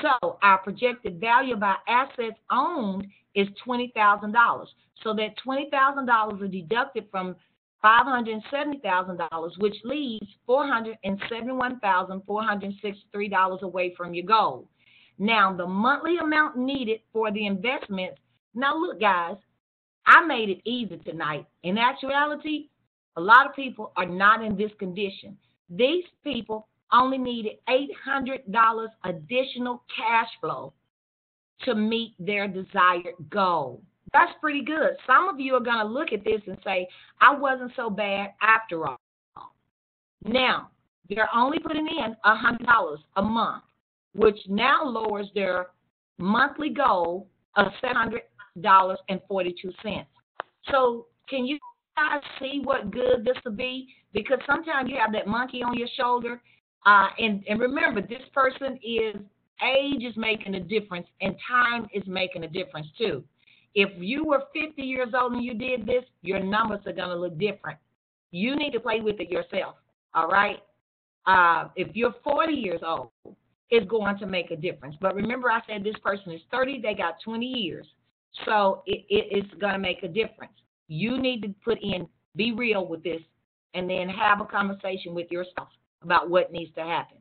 So our projected value of our assets owned is $20,000. So that $20,000 is deducted from $570,000, which leaves $471,463 away from your goal. Now, the monthly amount needed for the investments Now, look, guys, I made it easy tonight. In actuality, a lot of people are not in this condition. These people only needed $800 additional cash flow to meet their desired goal. That's pretty good. Some of you are going to look at this and say, I wasn't so bad after all. Now, they're only putting in $100 a month, which now lowers their monthly goal of $700.42. So can you guys see what good this will be? Because sometimes you have that monkey on your shoulder. And remember, this person is, age is making a difference, and time is making a difference too. If you were 50 years old and you did this, your numbers are going to look different. You need to play with it yourself, all right? If you're 40 years old, it's going to make a difference. But remember, I said this person is 30, they got 20 years. So it's going to make a difference. You need to put in, be real with this, and then have a conversation with yourself about what needs to happen.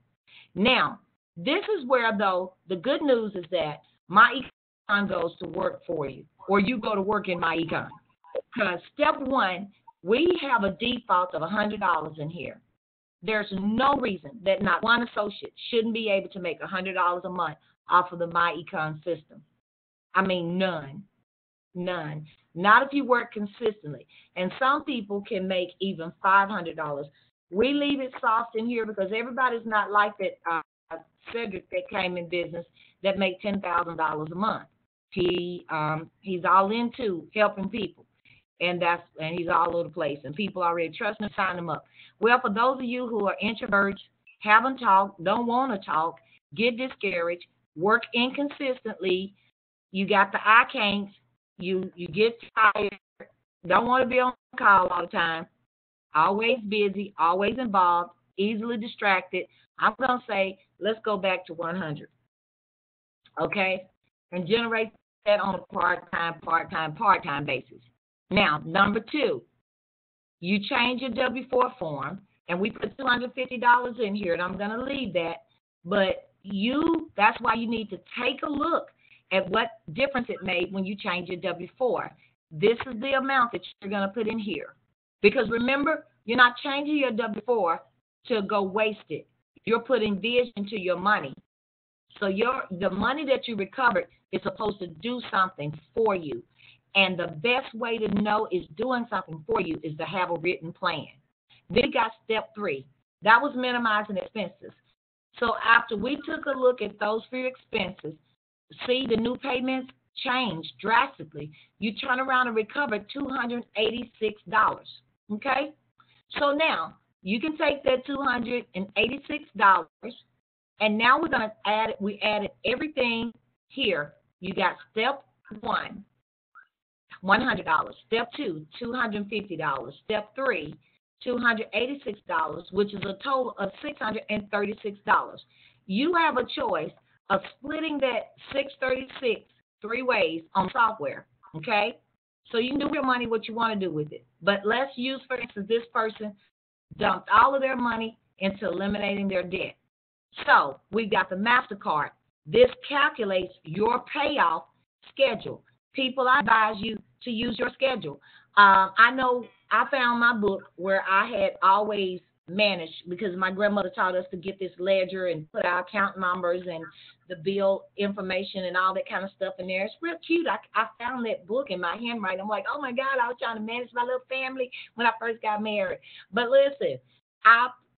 Now, this is where, though, the good news is that my econ goes to work for you, or you go to work in my econ. Because step one, we have a default of $100 in here. There's no reason that not one associate shouldn't be able to make $100 a month off of the My Econ system. I mean, none. Not if you work consistently. And some people can make even $500. We leave it soft in here because everybody's not like that Cedric that came in business that make $10,000 a month. He's all into helping people. And he's all over the place, and people already trust him and sign him up. Well, for those of you who are introverts, haven't talked, don't want to talk, get discouraged, work inconsistently, you got the I can'ts, you get tired, don't want to be on call all the time, always busy, always involved, easily distracted, I'm going to say, let's go back to 100, okay, and generate that on a part-time basis. Now, number two, you change your W-4 form, and we put $250 in here, and I'm going to leave that, but that's why you need to take a look at what difference it made when you change your W-4. This is the amount that you're going to put in here. Because remember, you're not changing your W-4 to go waste it. You're putting vision to your money. So the money that you recovered is supposed to do something for you. And the best way to know is doing something for you is to have a written plan. Then you got step 3. That was minimizing expenses. So after we took a look at those few expenses, see the new payments changed drastically. You turn around and recover $286. Okay? So now you can take that $286 and now we're going to add it. We added everything here. You got step 1. $100. Step 2, $250. Step 3, $286, which is a total of $636. You have a choice of splitting that $636 3 ways on software, okay? So you can do with your money what you want to do with it. But let's use, for instance, this person dumped all of their money into eliminating their debt. So we got the MasterCard. This calculates your payoff schedule. People, I advise you to use your schedule. I know I found my book where I had always managed, because my grandmother taught us to get this ledger and put our account numbers and the bill information and all that kind of stuff in there. It's real cute. I found that book in my handwriting. I'm like, oh my God, I was trying to manage my little family when I first got married. But listen,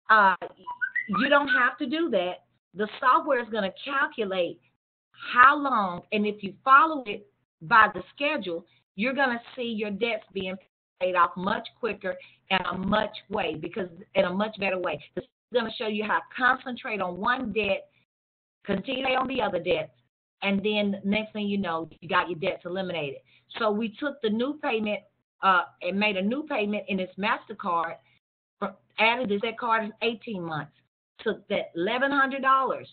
you don't have to do that. The software is going to calculate how long, and if you follow it by the schedule, you're going to see your debts being paid off much quicker and a much better way. It's going to show you how to concentrate on one debt, continue on the other debts, and then next thing you know, you got your debts eliminated. So we took the new payment and made a new payment in this MasterCard, added that card in 18 months, took that $1,100,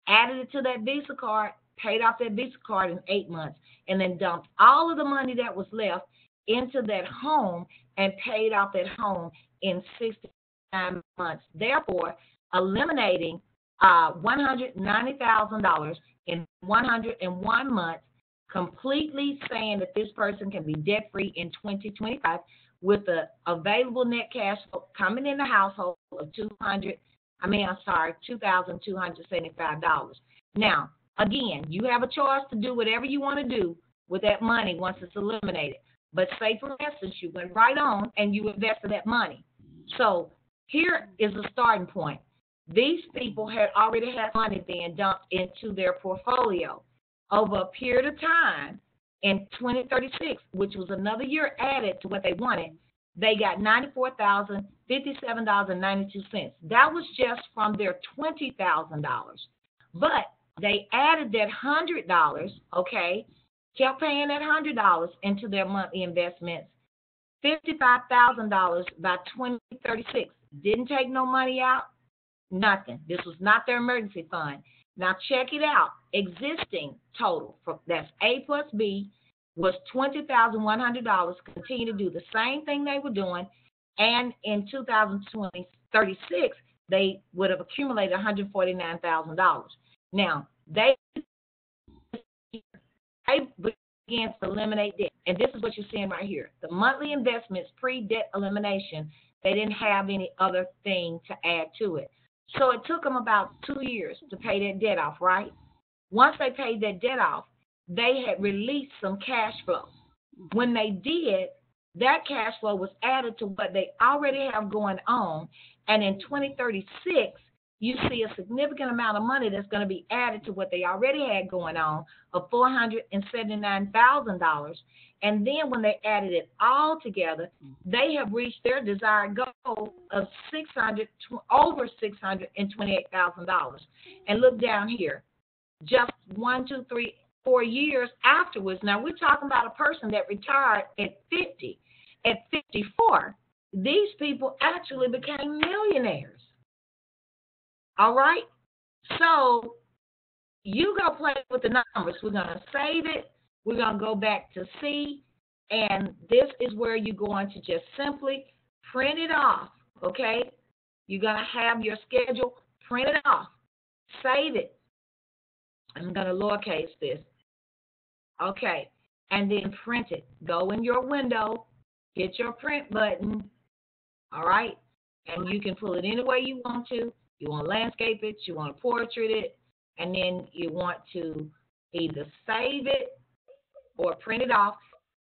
added it to that Visa card, paid off that Visa card in 8 months, and then dumped all of the money that was left into that home and paid off that home in 69 months, therefore eliminating $190,000 in 101 months, completely saying that this person can be debt free in 2025 with the available net cash flow coming in the household of $2,275. Now, again, you have a choice to do whatever you want to do with that money once it's eliminated. But say, for instance, you went right on and you invested that money. So here is a starting point. These people had already had money being dumped into their portfolio over a period of time. In 2036, which was another year added to what they wanted, they got $94,057.92. That was just from their $20,000. But they added that $100, okay, kept paying that $100 into their monthly investments, $55,000 by 2036. Didn't take no money out, nothing. This was not their emergency fund. Now check it out. Existing total, that's A plus B, was $20,100. Continue to do the same thing they were doing. And in 2036, they would have accumulated $149,000. Now, they began to eliminate debt. And this is what you're seeing right here. The monthly investments pre-debt elimination, they didn't have any other thing to add to it. So it took them about 2 years to pay that debt off, right? Once they paid that debt off, they had released some cash flow. When they did, that cash flow was added to what they already have going on. And in 2036, you see a significant amount of money that's going to be added to what they already had going on of $479,000. And then when they added it all together, they have reached their desired goal of over $628,000. And look down here, just 1, 2, 3, 4 years afterwards. Now we're talking about a person that retired at 50. At 54, these people actually became millionaires. All right? So you go play with the numbers. We're going to save it. We're going to go back to C. And this is where you're going to just simply print it off. Okay? You're going to have your schedule, print it off, save it. I'm going to lowercase this. Okay. And then print it. Go in your window, hit your print button. All right? And you can pull it any way you want to. You want to landscape it, you want to portrait it, and then you want to either save it or print it off.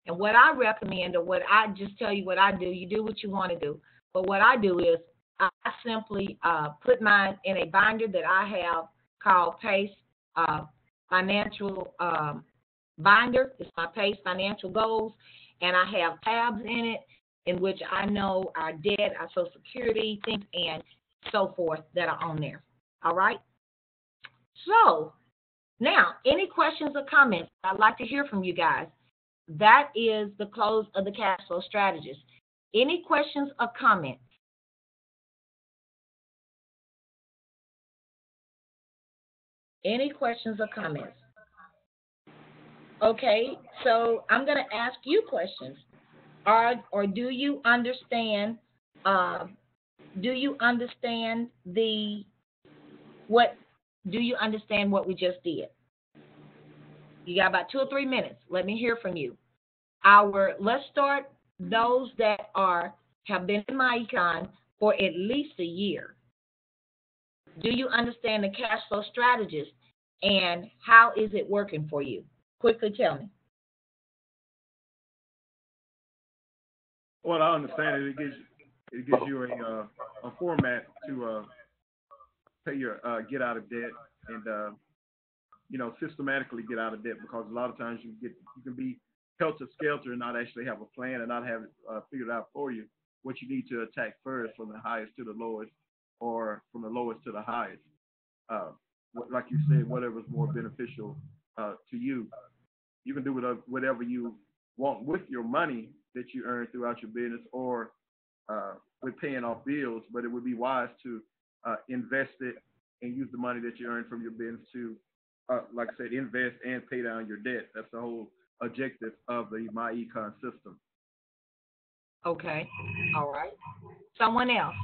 And what I recommend, or what I just tell you what I do, you do what you want to do. But what I do is I simply put mine in a binder that I have called Pace Financial Binder. It's my Pace Financial Goals. And I have tabs in it in which I know our debt, our Social Security, things, and so forth that are on there. All right? So now, any questions or comments? I'd like to hear from you guys. That is the close of the Cashflow Strategist. Any questions or comments? Any questions or comments? Okay, so I'm going to ask you questions. Or do you understand? Do you understand what we just did? You got about 2 or 3 minutes. Let me hear from you. Let's start those that have been in my econ for at least a year. Do you understand the cash flow strategist, and how is it working for you? Quickly tell me. Well, I understand it. It gives you a format to pay your get out of debt and systematically get out of debt, because a lot of times you can be helter skelter and not actually have a plan and not have it figured out for you what you need to attack first, from the highest to the lowest, or from the lowest to the highest. Like you said, whatever is more beneficial to you. You can do whatever you want with your money that you earn throughout your business, or with paying off bills, but it would be wise to invest it and use the money that you earn from your business to, like I said, invest and pay down your debt. That's the whole objective of the My Econ system. Okay. All right. Someone else.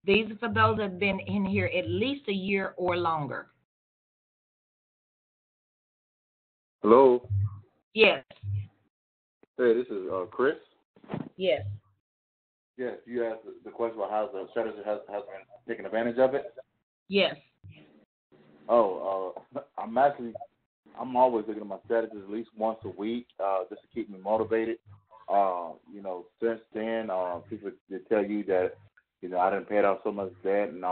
These are for those that have been in here at least a year or longer. Hello. Yes. Hey, this is Chris. Yes. Yes, you asked the question about how the strategist has been taking advantage of it. Yes. Oh, I'm always looking at my strategist at least once a week, just to keep me motivated. Since then, people they tell you that, I didn't pay off so much debt, and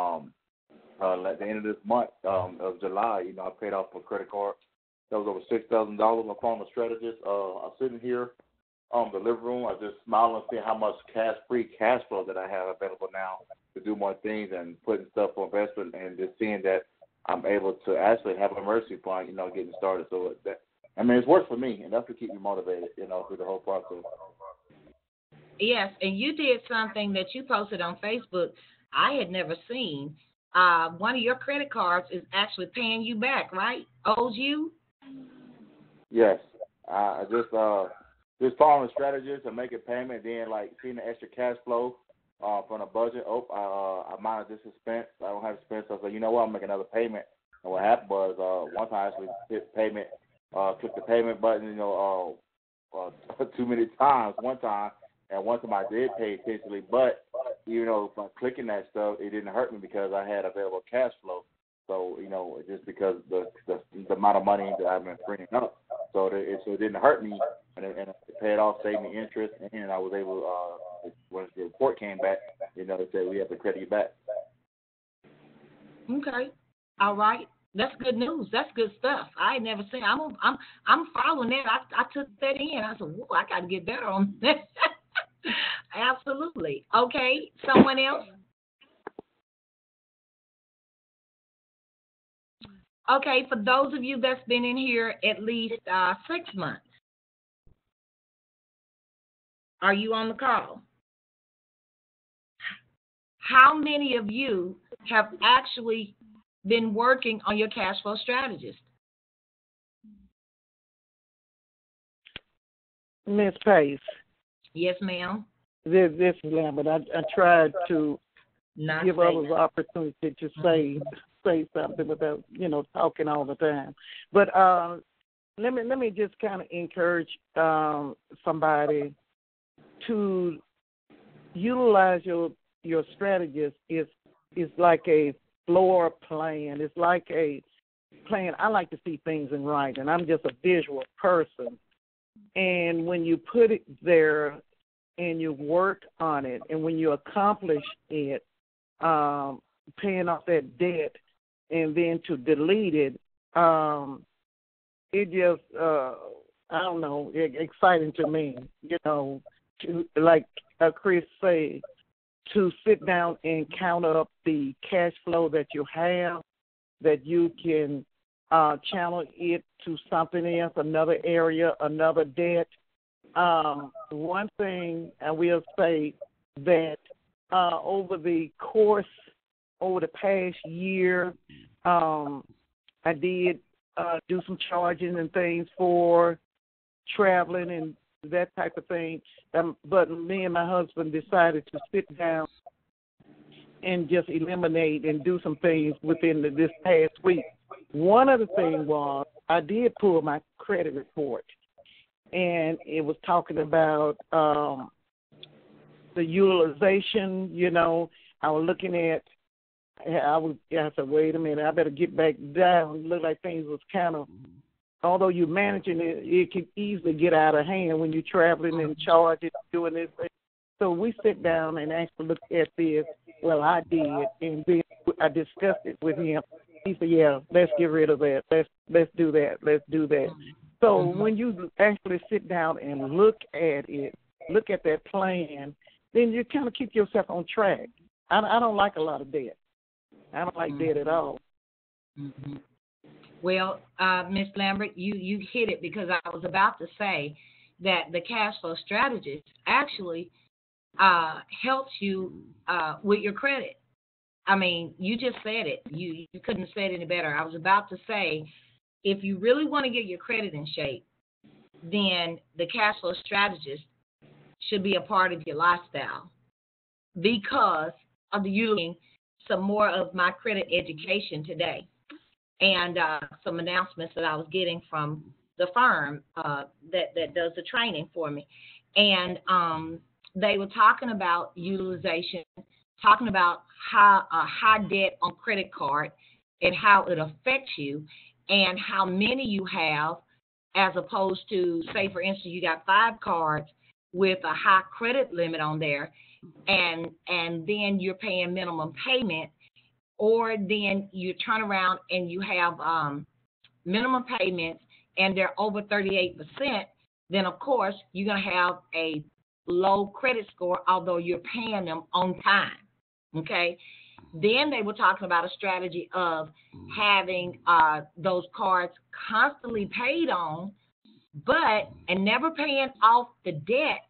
at the end of this month of July, I paid off a credit card that was over $6,000. I'm calling the strategist. I'm sitting here the living room. I just smile and see how much free cash flow that I have available now to do more things and putting stuff for investment, and just seeing that I'm able to actually have an emergency fund, getting started. So it's worked for me, and that's what keeps me motivated, through the whole process. Yes, and you did something that you posted on Facebook I had never seen. One of your credit cards is actually paying you back, right? Owes you? Yes, I just following the strategist and making payment, then like seeing the extra cash flow from the budget. I minus this expense. I don't have expense. So I was like, you know what, I'm making another payment. And what happened was one time I actually hit payment, clicked the payment button, too many times one time, and one time I did pay essentially, but by clicking that stuff, it didn't hurt me because I had available cash flow. So just because the amount of money that I've been freeing up, so it didn't hurt me, and it paid off, saved me interest, and I was able. When the report came back, they said we have to credit you back. Okay. All right. That's good news. That's good stuff. I ain't never seen. I'm following that. I took that in. I said, "Whoa, I got to get better on that." Absolutely. Okay. Someone else. Okay. For those of you that's been in here at least 6 months, are you on the call? How many of you have actually been working on your cash flow strategist? Miss Pace. Yes, ma'am. This is Lambert. I tried to Not give saying others that. opportunity to say something without talking all the time. But let me just kind of encourage somebody to utilize your strategist. Is like a floor plan. It's like a plan. I like to see things in writing. I'm just a visual person, and when you put it there and you work on it, and when you accomplish it, paying off that debt, and then to delete it, it just, I don't know, exciting to me, to, like Chris said, to sit down and count up the cash flow that you have, that you can channel it to something else, another area, another debt. One thing I will say that over the past year, I did do some charging and things for traveling and that type of thing. But me and my husband decided to sit down and just eliminate and do some things within this past week. One of the things was I did pull my credit report, and it was talking about the utilization. I was looking at. I said, wait a minute, I better get back down. It looked like things was kind of, although you're managing it, it can easily get out of hand when you're traveling and charging, doing this. So we sit down and actually look at this. Well, I did, and then I discussed it with him. He said, yeah, let's get rid of that. Let's do that. Let's do that. So when you actually sit down and look at it, look at that plan, then you kind of keep yourself on track. I don't like a lot of debt. I don't like debt at all. Mm-hmm. Well, Ms. Lambert, you hit it, because I was about to say that the cash flow strategist actually helps you with your credit. I mean, you just said it. You couldn't have said it any better. I was about to say, if you really want to get your credit in shape, then the cash flow strategist should be a part of your lifestyle, because of the utilizing some more of my credit education today, and some announcements that I was getting from the firm that does the training for me, and they were talking about utilization, talking about how high debt on credit card and how it affects you, and how many you have, as opposed to, say, for instance, you got 5 cards with a high credit limit on there, and then you're paying minimum payment, or then you turn around and you have minimum payments and they're over 38%, then of course you're going to have a low credit score, although you're paying them on time. Okay. Then they were talking about a strategy of having those cards constantly paid on, and never paying off the debt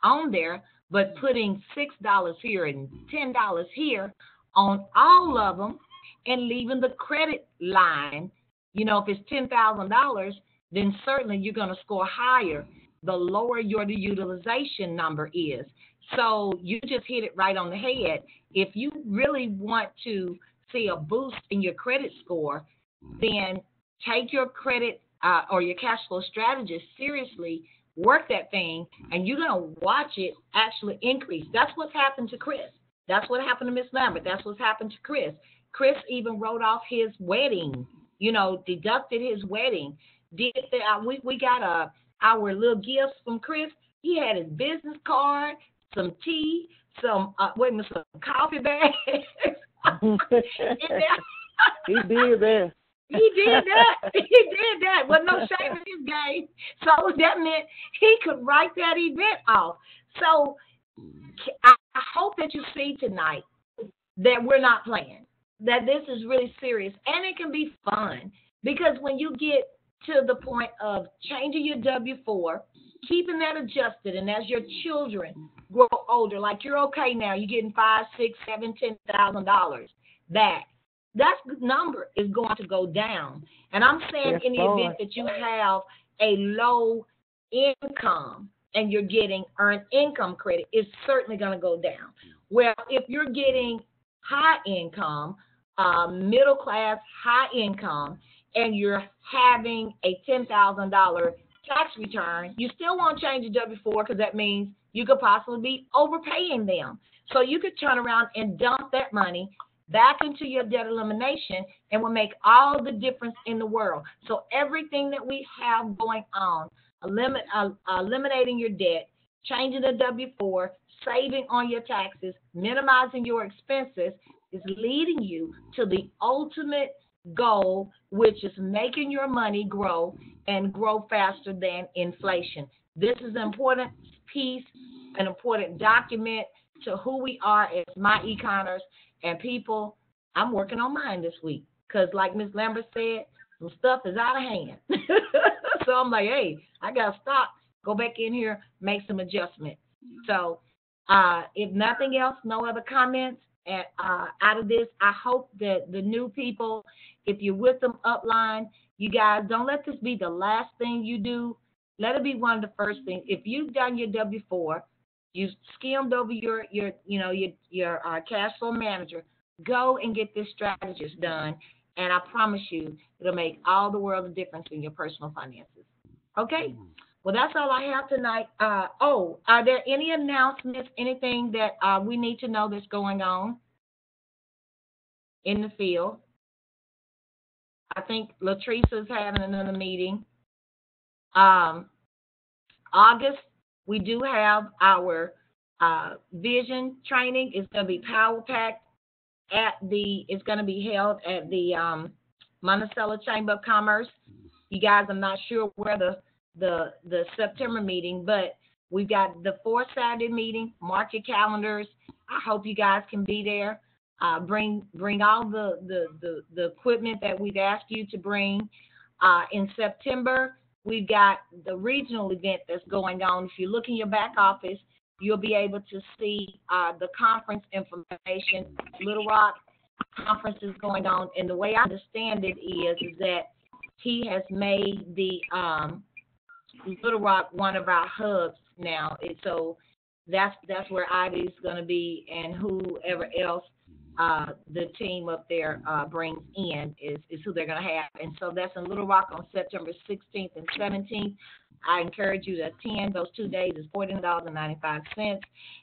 on there, but putting $6 here and $10 here on all of them, and leaving the credit line. If it's $10,000, then certainly you're going to score higher the lower your utilization number is. So you just hit it right on the head. If you really want to see a boost in your credit score, then take your credit or your cash flow strategist seriously, work that thing, and you're going to watch it actually increase. That's what's happened to Chris. That's what happened to Miss Lambert. That's what's happened to Chris. Chris even wrote off his wedding, deducted his wedding. We got our little gifts from Chris. He had his business card, some tea, some coffee bags. He did that. He did that. He did that. Well, no shame in his game. So that meant he could write that event off. So I hope that you see tonight that we're not playing, that this is really serious, and it can be fun, because when you get to the point of changing your W-4, keeping that adjusted, and as your children grow older, like you're okay now, you're getting $5, $6, $7, $10,000 back. That number is going to go down. And I'm saying, in the event that you have a low income and you're getting earned income credit, it's certainly going to go down. Well, if you're getting high income, middle class, high income, and you're having a $10,000 tax return, you still won't change your W-4, because that means you could possibly be overpaying them. So you could turn around and dump that money back into your debt elimination, and will make all the difference in the world. So everything that we have going on, eliminating your debt, changing the W-4, saving on your taxes, minimizing your expenses, is leading you to the ultimate goal, which is making your money grow and grow faster than inflation. This is an important piece, an important document to who we are as my econers. And people, I'm working on mine this week, because like Ms. Lambert said, some stuff is out of hand. So I'm like, hey, I got to stop, go back in here, make some adjustments. So if nothing else, no other comments out of this, I hope that the new people, if you're with them upline, you guys, don't let this be the last thing you do. Let it be one of the first things. If you've done your W-4, you skimmed over your cash flow manager, go and get this strategist done, and I promise you it'll make all the world of difference in your personal finances. Okay? Well, that's all I have tonight. Are there any announcements, anything that we need to know that's going on in the field? I think Latrice's having another meeting. August, we do have our vision training. It's going to be power packed it's going to be held at the Monticello Chamber of Commerce. You guys, I'm not sure where the September meeting, but we've got the 4th Saturday meeting. Mark your calendars. I hope you guys can be there. Bring all the equipment that we've asked you to bring. In September, we've got the regional event that's going on. If you look in your back office, you'll be able to see the conference information. Little Rock conference is going on, and the way I understand it is that he has made the Little Rock one of our hubs now. So That's where Ivy's going to be, and whoever else the team up there brings in is who they're going to have. And so that's in Little Rock on September 16th and 17th. I encourage you to attend. Those 2 days is $14.95.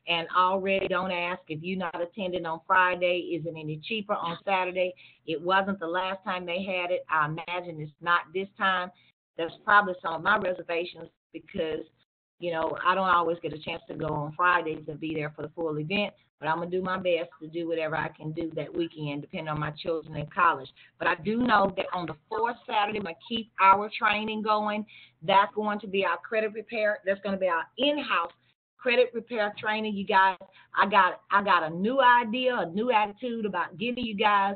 And already don't ask if you're not attending on Friday, is it any cheaper on Saturday? It wasn't the last time they had it. I imagine it's not this time. That's probably some of my reservations because I don't always get a chance to go on Fridays and be there for the full event, but I'm going to do my best to do whatever I can do that weekend, depending on my children in college. But I do know that on the fourth Saturday, I'm going to keep our training going. That's going to be our credit repair. That's going to be our in-house credit repair training. You guys, I got a new idea, a new attitude about giving you guys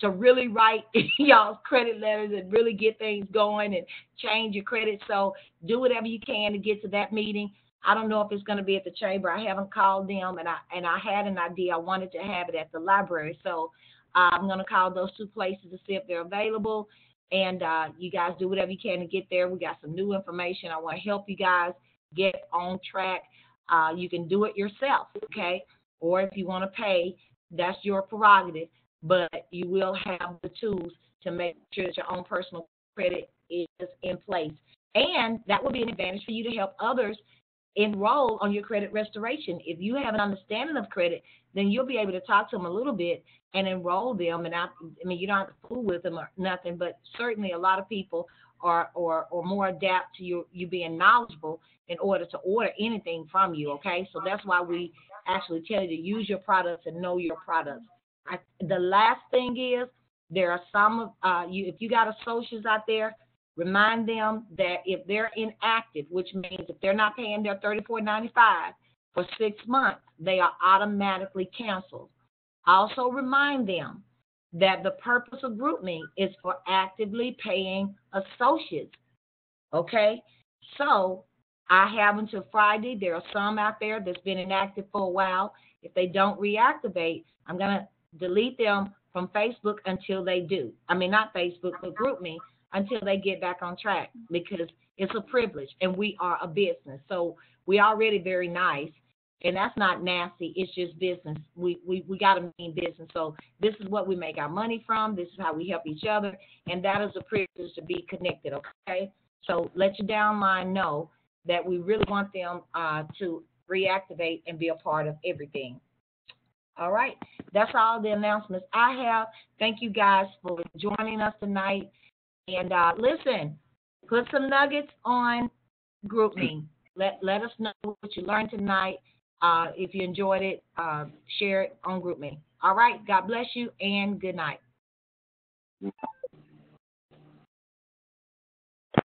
to really write y'all's credit letters and really get things going and change your credit. So do whatever you can to get to that meeting. I don't know if it's going to be at the chamber. I haven't called them, and I had an idea. I wanted to have it at the library. So I'm going to call those two places to see if they're available. And you guys do whatever you can to get there. We got some new information. I want to help you guys get on track. You can do it yourself, okay? Or if you want to pay, that's your prerogative. But you will have the tools to make sure that your own personal credit is in place. And that will be an advantage for you to help others enroll on your credit restoration. If you have an understanding of credit, then you'll be able to talk to them a little bit and enroll them. And I mean, you don't have to fool with them or nothing, but certainly a lot of people are more adapt to you being knowledgeable in order to order anything from you, okay? So that's why we actually tell you to use your products and know your products. The last thing is there are some if you got associates out there, remind them that if they're inactive, which means if they're not paying their $34.95 for 6 months, they are automatically canceled. Also remind them that the purpose of GroupMe is for actively paying associates. Okay, so I have until Friday. There are some out there that's been inactive for a while. If they don't reactivate, I'm gonna delete them from Facebook until they do. I mean, not Facebook, but GroupMe until they get back on track because it's a privilege and we are a business. So we already very nice, and that's not nasty. It's just business. We got to mean business. So this is what we make our money from. This is how we help each other, and that is a privilege to be connected. Okay, so let your downline know that we really want them to reactivate and be a part of everything. All right. That's all the announcements I have. Thank you guys for joining us tonight. And listen, put some nuggets on GroupMe. Let us know what you learned tonight. If you enjoyed it, share it on GroupMe. All right. God bless you and good night.